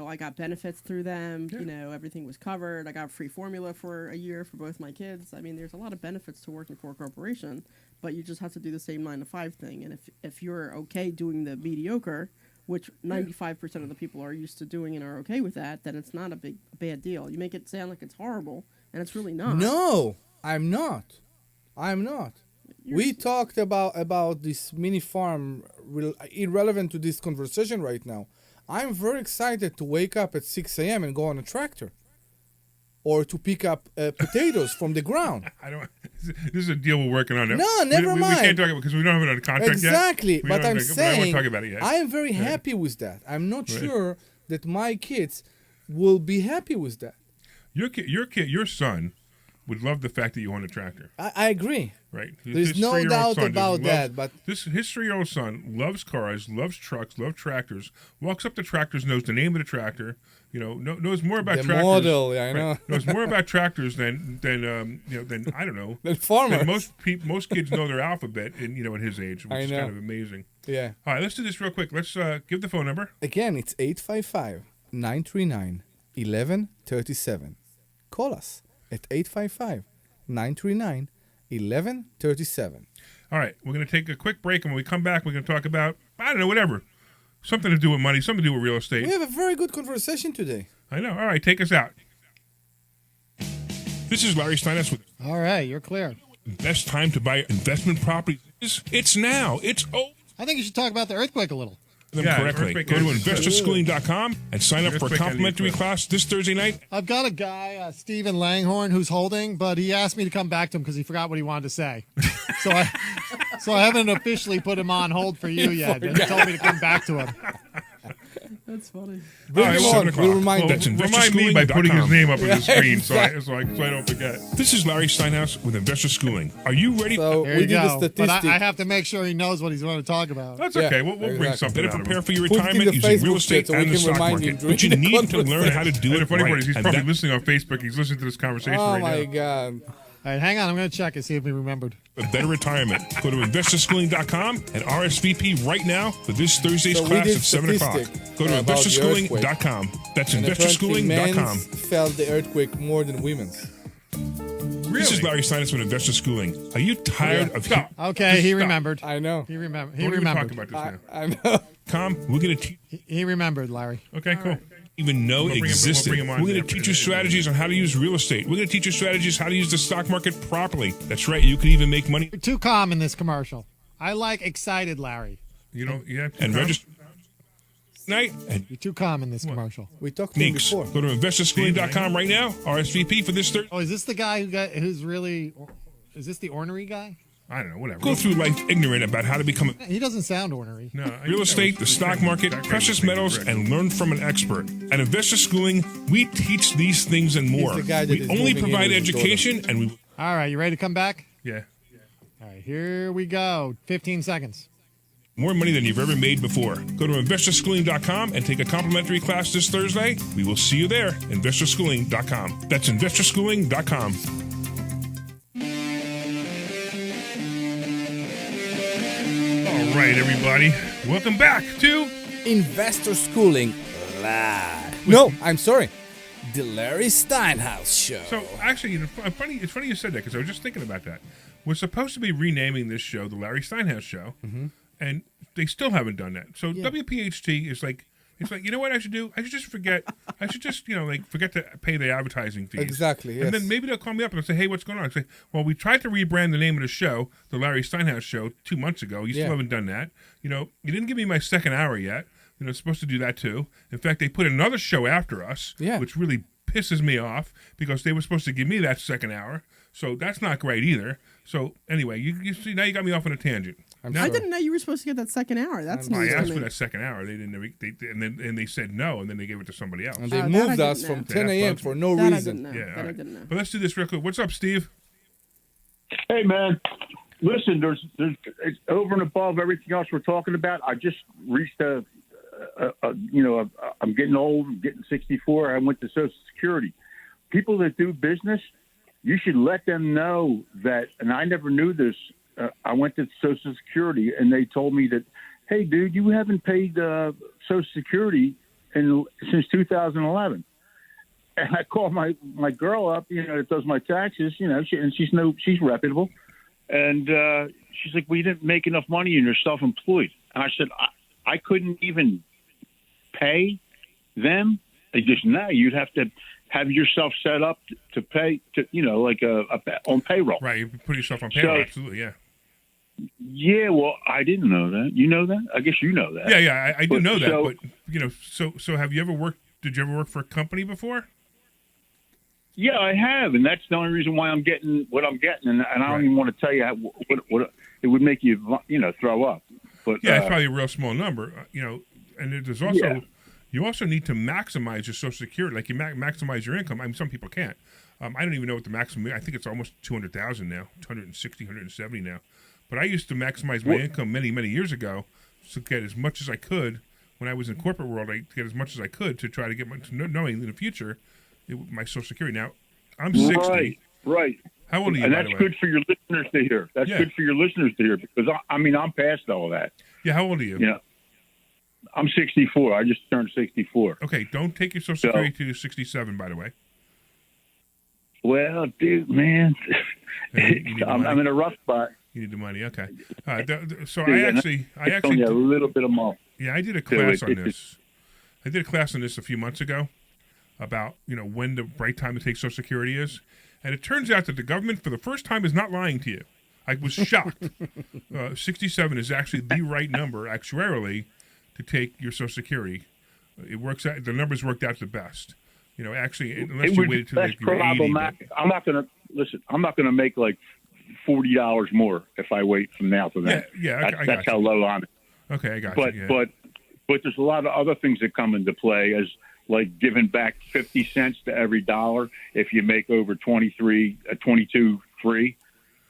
I got benefits through them. Yeah. Everything was covered. I got free formula for a year for both my kids. I mean, there's a lot of benefits to working for a corporation, but you just have to do the same 9 to 5 thing. And if you're okay doing the mediocre, which 95% of the people are used to doing and are okay with that, then it's not a bad deal. You make it sound like it's horrible, and it's really not. No, I'm not. We talked about this mini farm, irrelevant to this conversation right now. I'm very excited to wake up at 6 a.m. and go on a tractor, or to pick up potatoes from the ground. This is a deal we're working on. No, never we mind. can't talk about it because we don't have it under contract Exactly, yet. but I'm I saying don't want to talk about it yet. I am very happy with that. I'm not sure that my kids will be happy with that. Your son would love the fact that you own a tractor, I agree. right? There's no 3-year-old doubt son just about loves- that, but his 3-year-old son loves cars, loves trucks, loves tractors. Walks up to tractors, knows the name of the tractor. Knows more about the tractors. model, yeah, I know. Knows more about tractors than I don't know. The farmers. Than most kids know their alphabet at his age, which I is know. kind of amazing. Yeah. All right, let's do this real quick. Let's give the phone number. Again, it's 855-939-1137. Call us at 855-939-1137. All right, we're going to take a quick break, and when we come back, we're going to talk about, I don't know, whatever. Something to do with money, something to do with real estate. We have a very good conversation today. I know. All right, take us out. This is Larry Steinhouse with All right, you're clear. the best time to buy investment properties. It's now. It's over. I think you should talk about the earthquake a little. Them Yeah, correctly. earthquake Go to is- investorschooling.com and sign up for a Earthquake complimentary and- class this Thursday night. I've got a guy, Stephen Langhorn, who's holding, but he asked me to come back to him because he forgot what he wanted to say. So I haven't officially put him on hold for you yet. And he told me to come back to him. That's funny. Bring All right, him 7 on. o'clock. We'll remind That's him. investorschooling.com. Remind me by putting his name up on the Yeah, screen exactly. so I don't forget. This is Larry Steinhouse with Investor Schooling. Are you ready? So There we you did a go. But statistic. I have to make sure he knows what he's going to talk about. That's Yeah, okay. We'll bring exactly. something Better out of prepare him. for your Put it in retirement the using real Facebook estate chat so we and the can stock remind him market. during But you the need to learn conversation. how to do And it the funny part right. is he's And probably that- listening on Facebook. He's listening to this conversation Oh right my now. God. All right, hang on. I'm going to check and see if he remembered. a better retirement. Go to investorschooling.com and RSVP right now for this Thursday's So we class did at 7 o'clock. statistic Go to about the investorschooling.com. That's And apparently investorschooling.com. men's felt the earthquake more than women's. This is Larry Steinhouse with Investor Schooling. Are you tired of Stop. Okay, Just he stop. remembered. I know. He remembered. He Don't even talk remembered. about this now. I know. We're going to teach He remembered, Larry. Okay, cool. even know We'll bring him- existed. we'll bring him on We're going after to teach the- you strategies on how to use real estate. We're going to teach you strategies how to use the stock market properly. That's right. You can even make money. You're too calm in this commercial. I like excited Larry. You know, yeah. And register night. And You're too calm in this commercial. We talked to him Neeks, before. go to investorschooling.com right now. RSVP for this Thursday. Oh, is this the guy who's really? Is this the ornery guy? I don't know, whatever. Go through life ignorant about how to become He doesn't sound ornery. No, real estate, the stock market, precious metals, and learn from an expert. At Investor Schooling, we teach these things and more. the guy that We is only moving in provide with his education, and we All right, you ready to come back? Yeah. All right, here we go. 15 seconds. more money than you've ever made before. Go to investorschooling.com and take a complimentary class this Thursday. We will see you there. Investorschooling.com. That's investorschooling.com. All right, everybody. Welcome back to Investor Schooling Live. No, I'm sorry. The Larry Steinhouse Show. So actually, you know, it's funny you said that because I was just thinking about that. We're supposed to be renaming this show the Larry Steinhouse Show, and they still haven't done that. So WPHT is like, it's like, you know what I should do? I should just forget. I should just, you know, like forget to pay the advertising fees. Exactly, yes. And then maybe they'll call me up and say, hey, what's going on? I say, well, we tried to rebrand the name of the show, the Larry Steinhouse Show, 2 months ago. You still haven't done that. You know, you didn't give me my second hour yet. You know, it's supposed to do that too. In fact, they put another show after us, which really pisses me off because they were supposed to give me that second hour. So that's not great either. So anyway, you see, now you got me off on a tangent. I didn't know you were supposed to get that second hour. That's I news to asked me. for that second hour. They didn't. And they said no, and then they gave it to somebody else. And they that I moved didn't us know. from Yeah, 10 that a.m. bugs for me. no That I reason. didn't know. Yeah, That all I right. didn't know. But let's do this real quick. What's up, Steve? Hey, man. Listen, there's it's over and above everything else we're talking about. I just reached I'm getting old. I'm getting 64. I went to Social Security. People that do business, you should let them know that. And I never knew this. I went to Social Security, and they told me that, hey, dude, you haven't paid Social Security since 2011. And I called my girl up, you know, that does my taxes, you know, she's reputable. And she's like, well, you didn't make enough money and you're self-employed. And I said, I couldn't even pay them. They just, no, you'd have to have yourself set up to pay, to, you know, like on payroll. Right, you put yourself on payroll. So- Absolutely, yeah. Yeah, well, I didn't know that. You know that? I guess you know that. Yeah, I do But- know that. so- But you know, so have you ever worked? Did you ever work for a company before? Yeah, I have, and that's the only reason why I'm getting what I'm getting, and I don't even want to tell you what it would make you, you know, throw up. But Yeah, it's probably a real small number. You know, and there's also you also need to maximize your Social Security. Like you maximize your income. I mean, some people can't. I don't even know what the maximum. I think it's almost 200,000 now, 160, 170 now. But I used to maximize my income many years ago to get as much as I could when I was in corporate world. I get as much as I could to try to get knowing in the future my Social Security. Now I'm 60. Right. How old are you? And by that's the way? good for your listeners to hear. That's good for your listeners to hear because I'm past all that. Yeah, how old are you? You know, I'm 64. I just turned 64. Okay, don't take your Social Security to 67. By the way. Well, dude, man, You need the I'm money. in a rough spot. You need the money. Okay. So Dude, I and actually It's only a little bit of more. Yeah, I did a So class it- on it- this. I did a class on this a few months ago about, you know, when the right time to take Social Security is. And it turns out that the government, for the first time, is not lying to you. I was shocked. 67 is actually the right number, actuarially, to take your Social Security. It works out. The numbers worked out the best. You know, actually, unless you waited till that's like you were 80. But, problematic. I'm not going to listen. I'm not going to make like $40 more if I wait from now to then. Yeah, I got that's you. how low I'm. Okay, I got But you. Yeah. but there's a lot of other things that come into play as like giving back 50 cents to every dollar if you make over 22 free.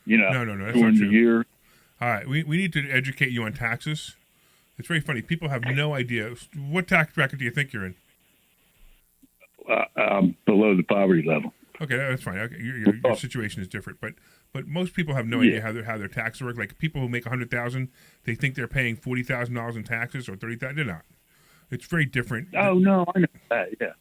You know, No, that's during not the true. year. All right, we need to educate you on taxes. It's very funny. People have no idea. What tax bracket do you think you're in? Below the poverty level. Okay, that's fine. Okay, your situation is different, but most people have no idea how their taxes work. Like people who make $100,000, they think they're paying $40,000 in taxes or $30,000. They're not. It's very different. Oh no, I know that. Yeah.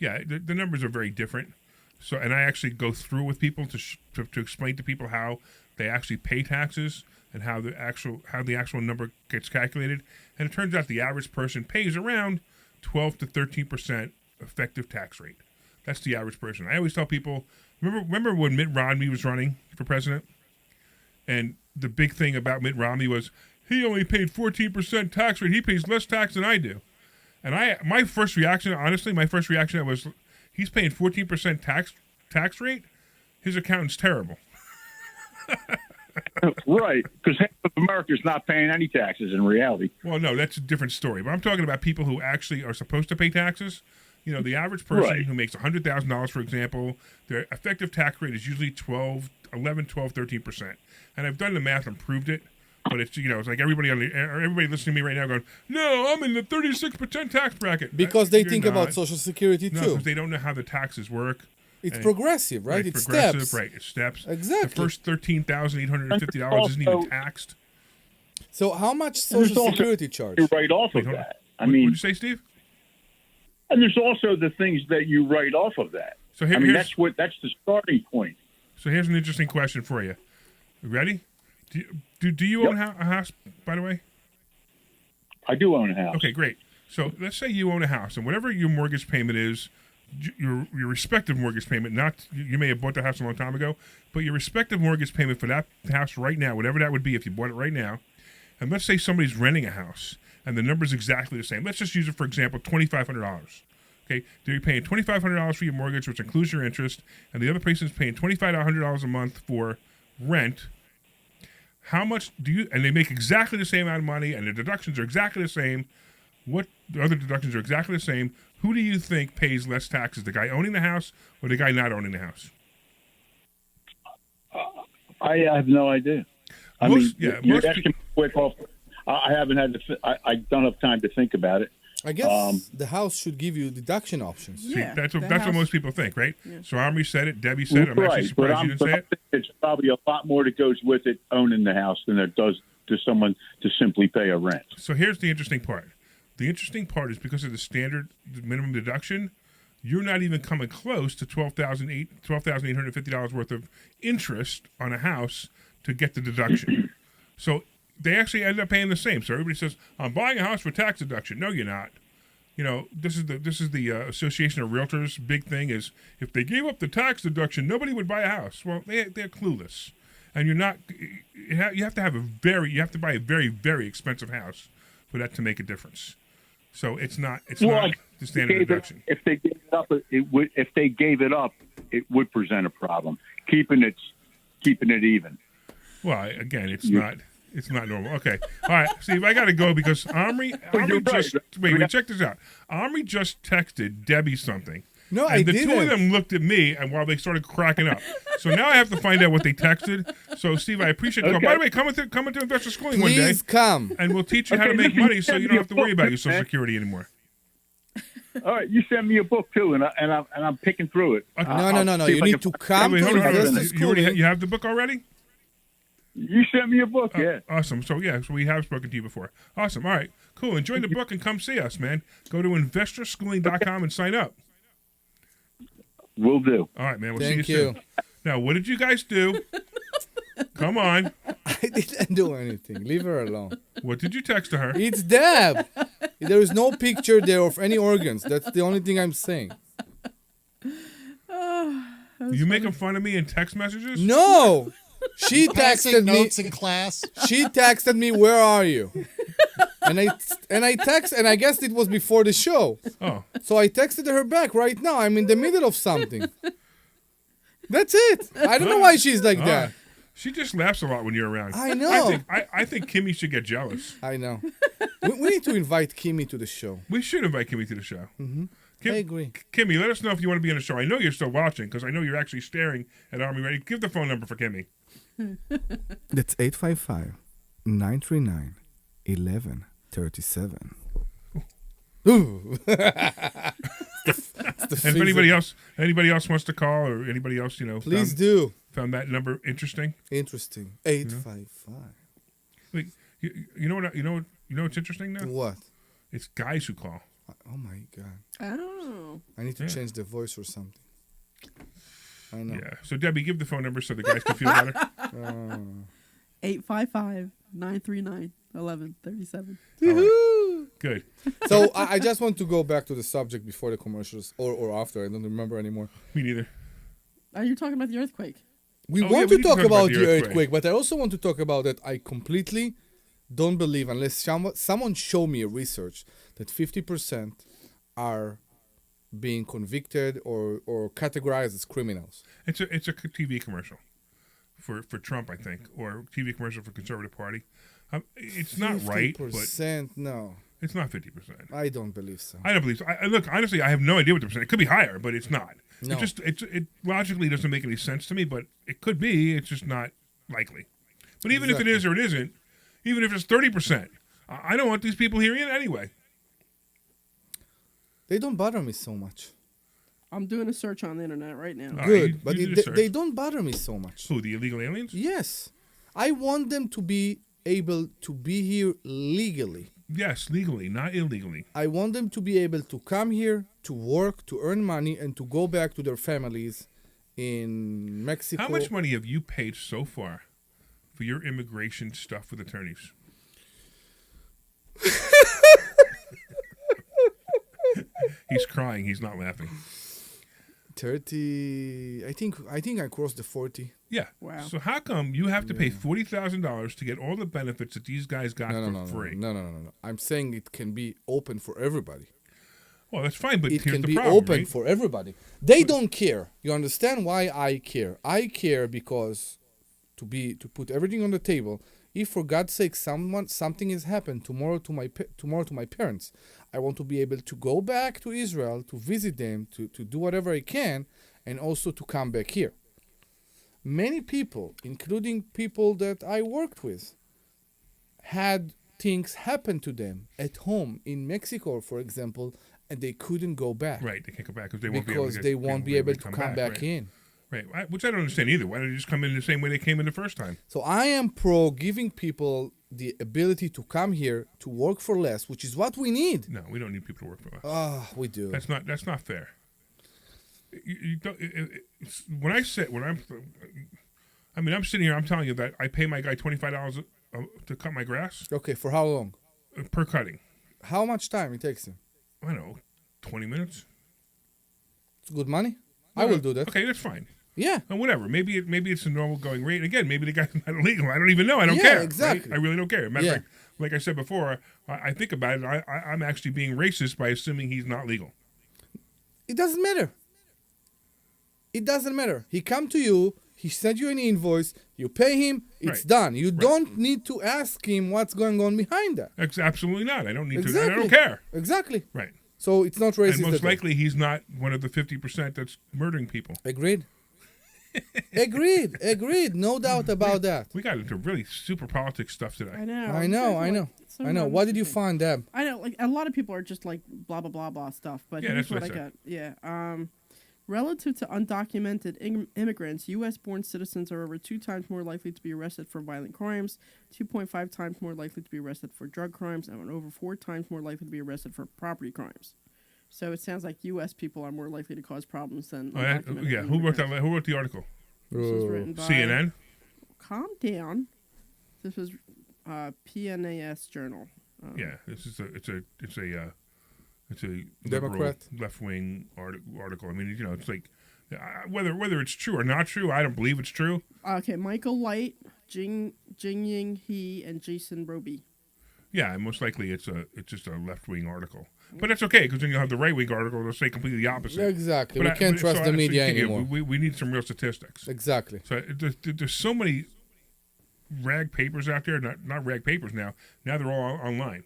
Yeah, the numbers are very different. So, and I actually go through with people to explain to people how they actually pay taxes and how the actual number gets calculated. And it turns out the average person pays around 12 to 13% effective tax rate. That's the average person. I always tell people, remember when Mitt Romney was running for president? And the big thing about Mitt Romney was he only paid 14% tax rate. He pays less tax than I do. And my first reaction was he's paying 14% tax rate. His accountant's terrible. Right, because half of America's not paying any taxes in reality. Well, no, that's a different story. But I'm talking about people who actually are supposed to pay taxes. You know, the average person who makes $100,000, for example, their effective tax rate is usually 13%. And I've done the math and proved it. But it's, you know, it's like everybody listening to me right now going, no, I'm in the 36% tax bracket. Because they think about Social Security too. Because they don't know how the taxes work. It's progressive, right? It's progressive, steps. right? It's steps. Exactly. The first $13,850 isn't even taxed. So how much Social Security charge? You write off of that. What did you say, Steve? And there's also the things that you write off of that. So that's the starting point. So here's an interesting question for you. Ready? Do you own a house, by the way? I do own a house. Okay, great. So let's say you own a house, and whatever your mortgage payment is, your respective mortgage payment, not you may have bought the house a long time ago, but your respective mortgage payment for that house right now, whatever that would be if you bought it right now, and let's say somebody's renting a house, and the number's exactly the same. Let's just use it, for example, $2,500. Okay, you're paying $2,500 for your mortgage, which includes your interest, and the other person's paying $2,500 a month for rent. How much do you, and they make exactly the same amount of money, and the deductions are exactly the same. What the other deductions are exactly the same. Who do you think pays less taxes, the guy owning the house or the guy not owning the house? I have no idea. You're asking me quick off. I haven't had to. I don't have time to think about it. I guess the house should give you deduction options. Yeah, see, that's what most people think, right? Yeah. So Omri said it. Debbie said it. I'm actually surprised you didn't say it. It's probably a lot more that goes with it owning the house than it does to someone to simply pay a rent. So here's the interesting part. The interesting part is because of the standard minimum deduction, you're not even coming close to $12,850 worth of interest on a house to get the deduction. So they actually end up paying the same. So everybody says, I'm buying a house for tax deduction. No, you're not. You know, this is the Association of Realtors' big thing is if they gave up the tax deduction, nobody would buy a house. Well, they're clueless. And you have to buy a very, very expensive house for that to make a difference. So it's not the standard deduction. If they gave it up, it would present a problem. Keeping it even. Well, again, it's not normal. Okay, all right, Steve, I got to go because Omri just wait, check this out. Omri just texted Debbie something. No, and the two of them looked at me, and while they started cracking up. So now I have to find out what they texted. So, Steve, I appreciate it. Okay. By the way, come into Investor Schooling one day. Please come. And we'll teach you how to make money so you don't have to worry about your Social Security anymore. All right, you send me a book, too, and I'm picking through it. No. You need to come to Investor Schooling. You have the book already? You sent me a book, yeah. Awesome. So we have spoken to you before. Awesome. All right, cool. Enjoy the book and come see us, man. Go to investorschooling.com and sign up. Will do. All right, man. We'll see you soon. Now, what did you guys do? Come on. I didn't do anything. Leave her alone. What did you text to her? It's Deb. There is no picture there of any organs. That's the only thing I'm saying. You making fun of me in text messages? No. She texted me. Notes in class. She texted me, "Where are you?" And I guessed it was before the show. Oh. So I texted her back right now. I'm in the middle of something. That's it. I don't know why she's like that. She just laughs a lot when you're around. I know. I think Kimmy should get jealous. I know. We need to invite Kimmy to the show. We should invite Kimmy to the show. Mm-hmm. I agree. Kimmy, let us know if you want to be on the show. I know you're still watching because I know you're actually staring at Omri Ready. Give the phone number for Kimmy. That's 855-939-1137. Ooh. And if anybody else wants to call or anybody else, please found that number interesting. 855. Wait, you know what's interesting now? What? It's guys who call. Oh my God. Oh. I need to change the voice or something. I know. Yeah. So Debbie, give the phone number so the guys can feel better. 855-939-1137. Right. Good. So I just want to go back to the subject before the commercials or after. I don't remember anymore. Me neither. Are you talking about the earthquake? We Oh, want yeah, to talk about the earthquake. earthquake, but I also want to talk about that. I completely don't believe, unless someone show me a research, that 50% are being convicted or categorized as criminals. It's a TV commercial for Trump, I think, or TV commercial for Conservative Party. It's not right, but 50%, no. it's not 50%. I don't believe so. I don't believe so. Look, honestly, I have no idea what the percent. It could be higher, but it's not. No. It logically doesn't make any sense to me, but it could be. It's just not likely. But even if it is or it isn't, even if it's 30%, I don't want these people here in anyway. They don't bother me so much. I'm doing a search on the internet right now. All Good, right, but you do the search. they don't bother me so much. Who, the illegal aliens? Yes. I want them to be able to be here legally. Yes, legally, not illegally. I want them to be able to come here, to work, to earn money, and to go back to their families in Mexico. How much money have you paid so far for your immigration stuff with attorneys? He's crying. He's not laughing. 30. I think I crossed the 40. Yeah. Wow. So how come you have to pay $40,000 to get all the benefits that these guys got for free? No. I'm saying it can be open for everybody. Well, that's fine, but It here's can the be problem, open right? for everybody. They don't care. You understand why I care? I care because to put everything on the table. If for God's sake something has happened tomorrow to my parents, I want to be able to go back to Israel to visit them, to do whatever I can, and also to come back here. Many people, including people that I worked with, had things happen to them at home in Mexico, for example, and they couldn't go back. Right, they can't go back because They won't be able to come back right. in. Right, which I don't understand either. Why don't you just come in the same way they came in the first time? So I am pro giving people the ability to come here to work for less, which is what we need. No, we don't need people to work for us. We do. That's not fair. You don't, I'm sitting here. I'm telling you that I pay my guy $25 to cut my grass Okay, for how long? per cutting. How much time it takes him? I don't know, 20 minutes. It's good money. I will do that. Okay, that's fine. Yeah. And whatever. Maybe it's a normal going rate. Again, maybe the guy's not illegal. I don't even know. I don't Yeah, care. exactly. Right? I really don't care. Matter of Yeah. fact, like I said before, I think about it. I'm actually being racist by assuming he's not legal. It doesn't matter. It doesn't matter. He come to you. He sent you an invoice. You pay him. It's Right. done. You don't need to ask him what's going on behind that. Absolutely not. I don't need to. I Exactly. don't care. Exactly. Right. So it's not racist. And most at all. likely he's not one of the 50% that's murdering people. Agreed. Agreed. No doubt about that. We got into really super politics stuff today. I know. I know. What did you find, Deb? I know, like a lot of people are just like blah blah blah blah stuff, but Yeah, here's that's what what I I got. Yeah. Relative to undocumented immigrants, U.S.-born citizens are over 2 times more likely to be arrested for violent crimes, 2.5 times more likely to be arrested for drug crimes, and over 4 times more likely to be arrested for property crimes. So it sounds like U.S. people are more likely to cause problems than undocumented Yeah. Who wrote that? immigrants. Who wrote the article? This was written by CNN. Calm down. This was PNAS Journal. Yeah. It's a Democrat. left wing article. I mean, it's like whether it's true or not true. I don't believe it's true. Okay, Michael Light, Jingying He, and Jason Roby. Yeah, and most likely it's just a left wing article. But that's okay because then you'll have the right wing article that'll say completely the opposite. Exactly. But We can't trust the media anymore. We need some real statistics. Exactly. So there's so many rag papers out there. Not rag papers now. Now they're all online.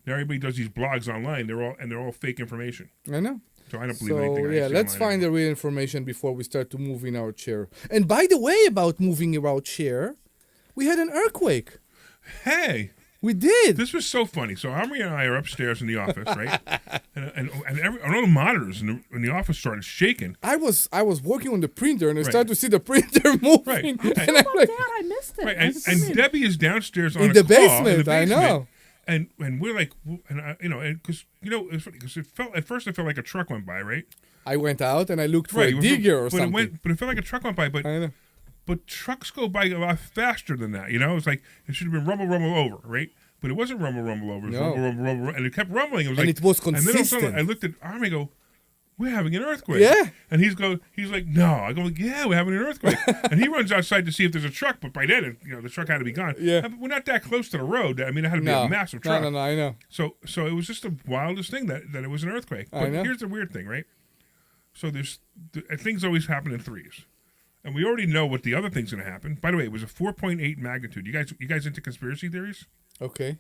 Now everybody does these blogs online. They're all fake information. I know. So I don't believe anything. So, let's find the real information before we start to move in our chair. And by the way, about moving in our chair, we had an earthquake. Hey, we did. This was so funny. So Omri and I are upstairs in the office, right? and all the monitors in the office started shaking. I was working on the printer and I Right. started to see the printer moving. Right. And I'm like, Dad, I missed it. Right, I just and came in. Debbie is downstairs on In a the call basement, in the I basement, know. And we're like, because it's funny because at first it felt like a truck went by, right? I went out and I looked for Right, a digger or but something. But it felt like a truck went by. But I know. But trucks go by a lot faster than that. It's like it should have been rumble over, right? But it wasn't rumble over. It was No. rumble, and it kept rumbling. It was And like, it was And then all of a sudden consistent. I looked at Army and go, we're having an earthquake. Yeah. And he's like, no. I go, yeah, we're having an earthquake. And he runs outside to see if there's a truck, but by then, the truck had to be gone. Yeah. But we're not that close to the road. I mean, it had to be a massive truck. No, I know. So it was just the wildest thing that it was an earthquake. I But know. here's the weird thing, right? So things always happen in threes. And we already know what the other thing's going to happen. By the way, it was a 4.8 magnitude. You guys into conspiracy theories? Okay.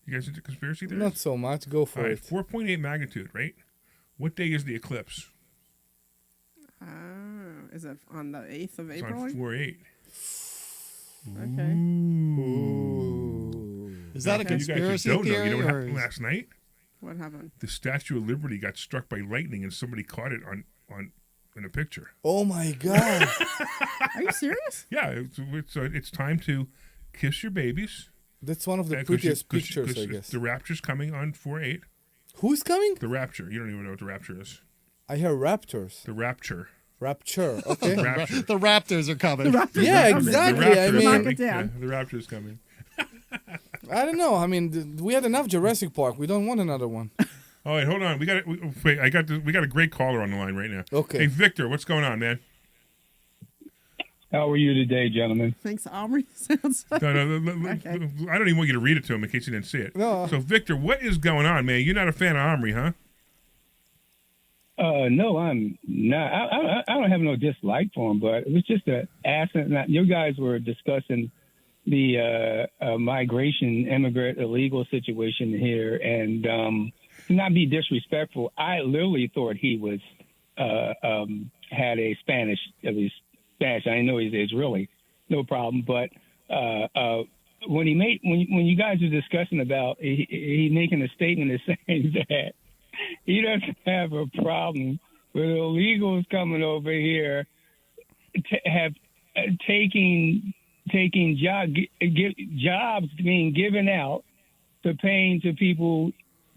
You guys into conspiracy theories? Not so much. Go for All right, it. 4.8 magnitude, right? What day is the eclipse? Is it on the 8th of It's April? on 4/8. Okay. Is that a You guys conspiracy just don't know. theory? You know what or happened is- last night? What happened? The Statue of Liberty got struck by lightning, and somebody caught it in a picture. Oh my God. Are you serious? Yeah, it's time to kiss your babies. That's one of the 'cause prettiest 'cause pictures, I guess. The rapture's coming on 4/8. Who's coming? The rapture. You don't even know what the rapture is. I hear raptors. The rapture. Rapture. Okay. The rapture. The Raptors are coming. Yeah, The exactly. rapture I is mean, coming. it down. Yeah, the rapture is coming. I don't know. I mean, we had enough Jurassic Park. We don't want another one. All right, hold on. We got a great caller on the line right now. Okay. Hey, Victor, what's going on, man? How are you today, gentlemen? Thanks, Omri. Sounds No, Okay. I don't even want you to read it to him in case you didn't see it. No. So, Victor, what is going on, man? You're not a fan of Omri, huh? No, I'm not. I don't have no dislike for him, but it was just a accident. You guys were discussing the migration, immigrant, illegal situation here, and to not be disrespectful, I literally thought he was had a Spanish, at least Spanish. I know he's Israeli, no problem. But when you guys were discussing about he making a statement is saying that he doesn't have a problem with illegals coming over here taking jobs being given out to paying to people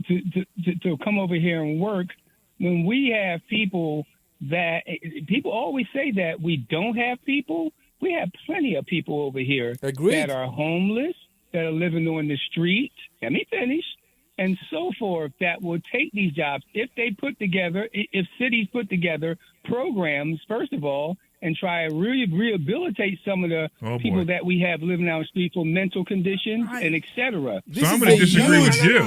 to come over here and work, when we have people always say that we don't have people. We have plenty of people over here Agreed. that are homeless, that are living on the street. Let me finish. And so forth, that will take these jobs if cities put together programs, first of all, and try to really rehabilitate some of the people that we have living out on the street for mental conditions and et cetera. So I'm going to disagree with you.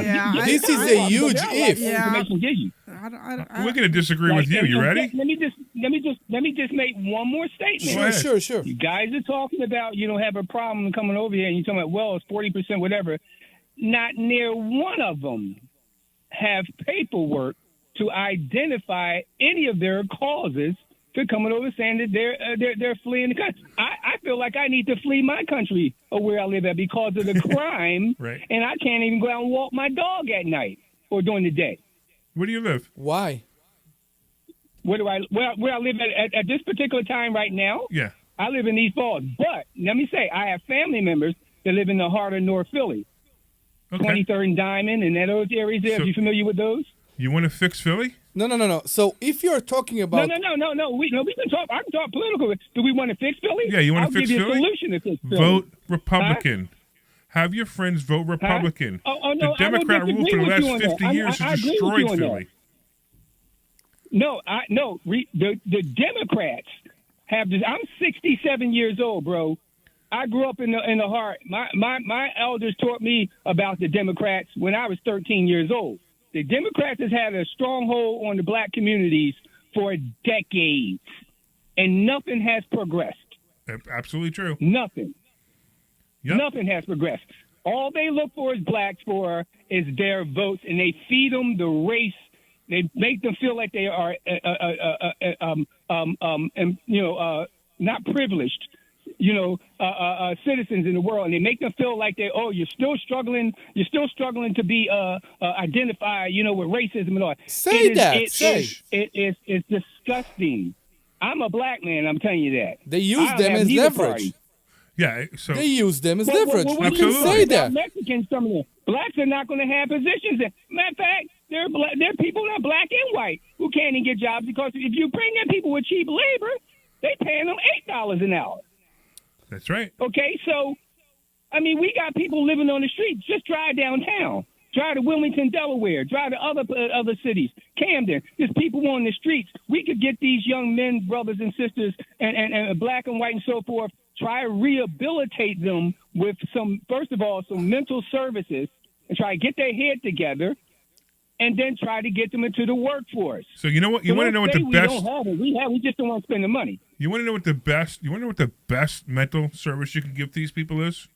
This is a huge if. Information gives you. We're going to disagree with you. You ready? Let me just make one more statement. Sure. You guys are talking about you don't have a problem coming over here, and you're talking about, well, it's 40%, whatever. Not near one of them have paperwork to identify any of their causes for coming over saying that they're fleeing the country. I feel like I need to flee my country or where I live at because of the crime, Right. and I can't even go out and walk my dog at night or during the day. Where do you live? Why? Where I live at this particular time right now? Yeah. I live in East Falls, but let me say I have family members that live in the heart of North Philly. Okay. 23rd and Diamond and those areas there. So- Are you familiar with those? You want to fix Philly? No. So if you're talking about No. We can talk. I can talk political. Do we want to fix Philly? Yeah, you want I'll to fix give you Philly? a solution to fix Philly. Vote Republican. Have your friends vote Republican. Oh, no, the Democrat I don't rule for the disagree with last you on that. 50 years I has agree with you destroyed on that. Philly. The Democrats have this. I'm 67 years old, bro. I grew up in the heart. My elders taught me about the Democrats when I was 13 years old. The Democrats has had a stronghold on the black communities for decades, and nothing has progressed. Absolutely true. Nothing. Yep. Nothing has progressed. All they look for is blacks for is their votes, and they feed them the race. They make them feel like they are, not privileged, citizens in the world, and they make them feel like you're still struggling to be identified, with racism and all. It's disgusting. I'm a black man. I'm telling you that. They use them as leverage. Yeah, so they use them as leverage. Well, you can say that. Mexicans, some of them. Blacks are not going to have positions. Matter of fact, there are people that are black and white who can't even get jobs because if you bring in people with cheap labor, they paying them $8 an hour. That's right. Okay, so, we got people living on the streets. Just drive downtown. Drive to Wilmington, Delaware. Drive to other cities. Camden. There's people on the streets. We could get these young men, brothers and sisters, and black and white and so forth, try to rehabilitate them with some, first of all, some mental services and try to get their head together and then try to get them into the workforce. So you know what? You want to know what the best? We don't have it. We just don't want to spend the money. You want to know what the best? You want to know what the best mental service you can give these people is?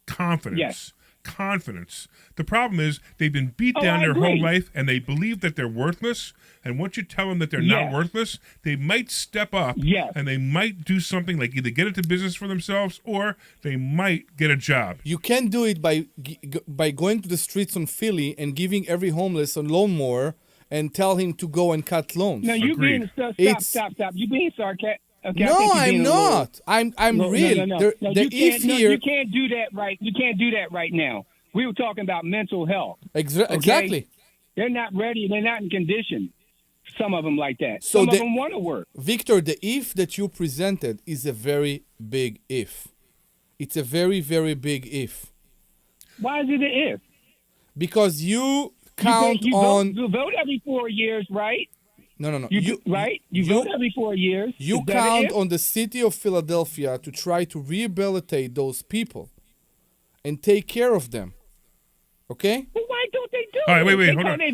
Confidence. Yes. Confidence. The problem is they've been beat down their whole life, and they believe that they're worthless. And once you tell them that they're not worthless, they might step up, and they might do something like either get into business for themselves or they might get a job. You can do it by going to the streets in Philly and giving every homeless a lawnmower and tell him to go and cut lawns. No, you being stop. You being sarcastic. Okay, no, I'm not. I'm real. No, the if here. You can't do that right. You can't do that right now. We were talking about mental health. Exactly. They're not ready. They're not in condition. Some of them like that. Some of them want to work. Victor, the if that you presented is a very big if. It's a very, very big if. Why is it an if? Because you count you on. You vote every 4 years, right? No. You vote every 4 years. You count on the city of Philadelphia to try to rehabilitate those people and take care of them. Okay? Well, why don't they do it? All right, wait, hold on. I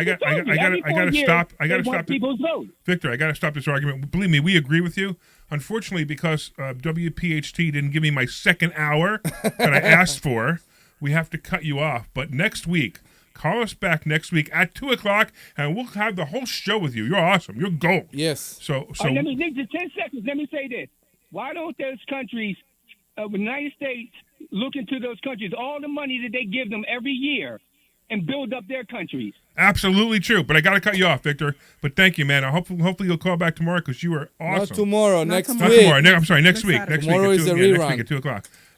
got to stop. I got to stop. People's vote. Victor, I got to stop this argument. Believe me, we agree with you. Unfortunately, because WPHT didn't give me my second hour that I asked for, we have to cut you off. But next week, call us back next week at 2:00, and we'll have the whole show with you. You're awesome. You're gold. Yes. So let me just 10 seconds. Let me say this. Why don't those countries, the United States, look into those countries, all the money that they give them every year, and build up their countries? Absolutely true. But I got to cut you off, Victor. But thank you, man. Hopefully you'll call back tomorrow because you were awesome. Not tomorrow. Next week. Not tomorrow. I'm sorry. Next week. Next tomorrow week. Is a rerun. Next week at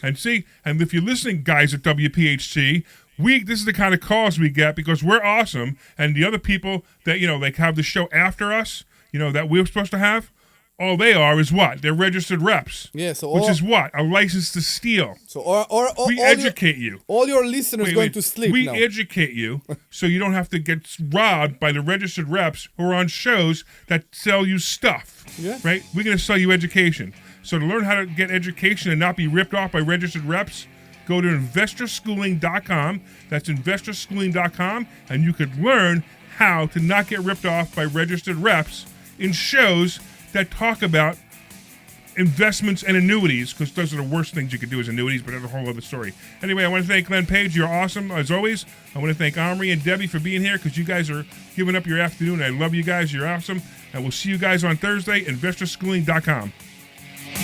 2:00. And if you're listening, guys at WPHT, this is the kind of calls we get because we're awesome, and the other people that like have the show after us, that we're supposed to have, all they are is what? They're registered reps. Yeah. So which is what? A license to steal. So we educate you. All your listeners going to sleep We now. educate you so you don't have to get robbed by the registered reps who are on shows that sell you stuff. Yeah. Right? We're going to sell you education. So to learn how to get education and not be ripped off by registered reps, go to investorschooling.com. That's investorschooling.com, and you could learn how to not get ripped off by registered reps in shows that talk about investments and annuities, because those are the worst things you could do as annuities, but that's a whole other story. Anyway, I want to thank Glenn Page. You're awesome, as always. I want to thank Omri and Debbie for being here, because you guys are giving up your afternoon. I love you guys. You're awesome. And we'll see you guys on Thursday, investorschooling.com.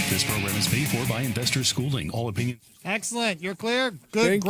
This program is paid for by Investor Schooling. All opinions. Excellent. You're clear. Good. Great.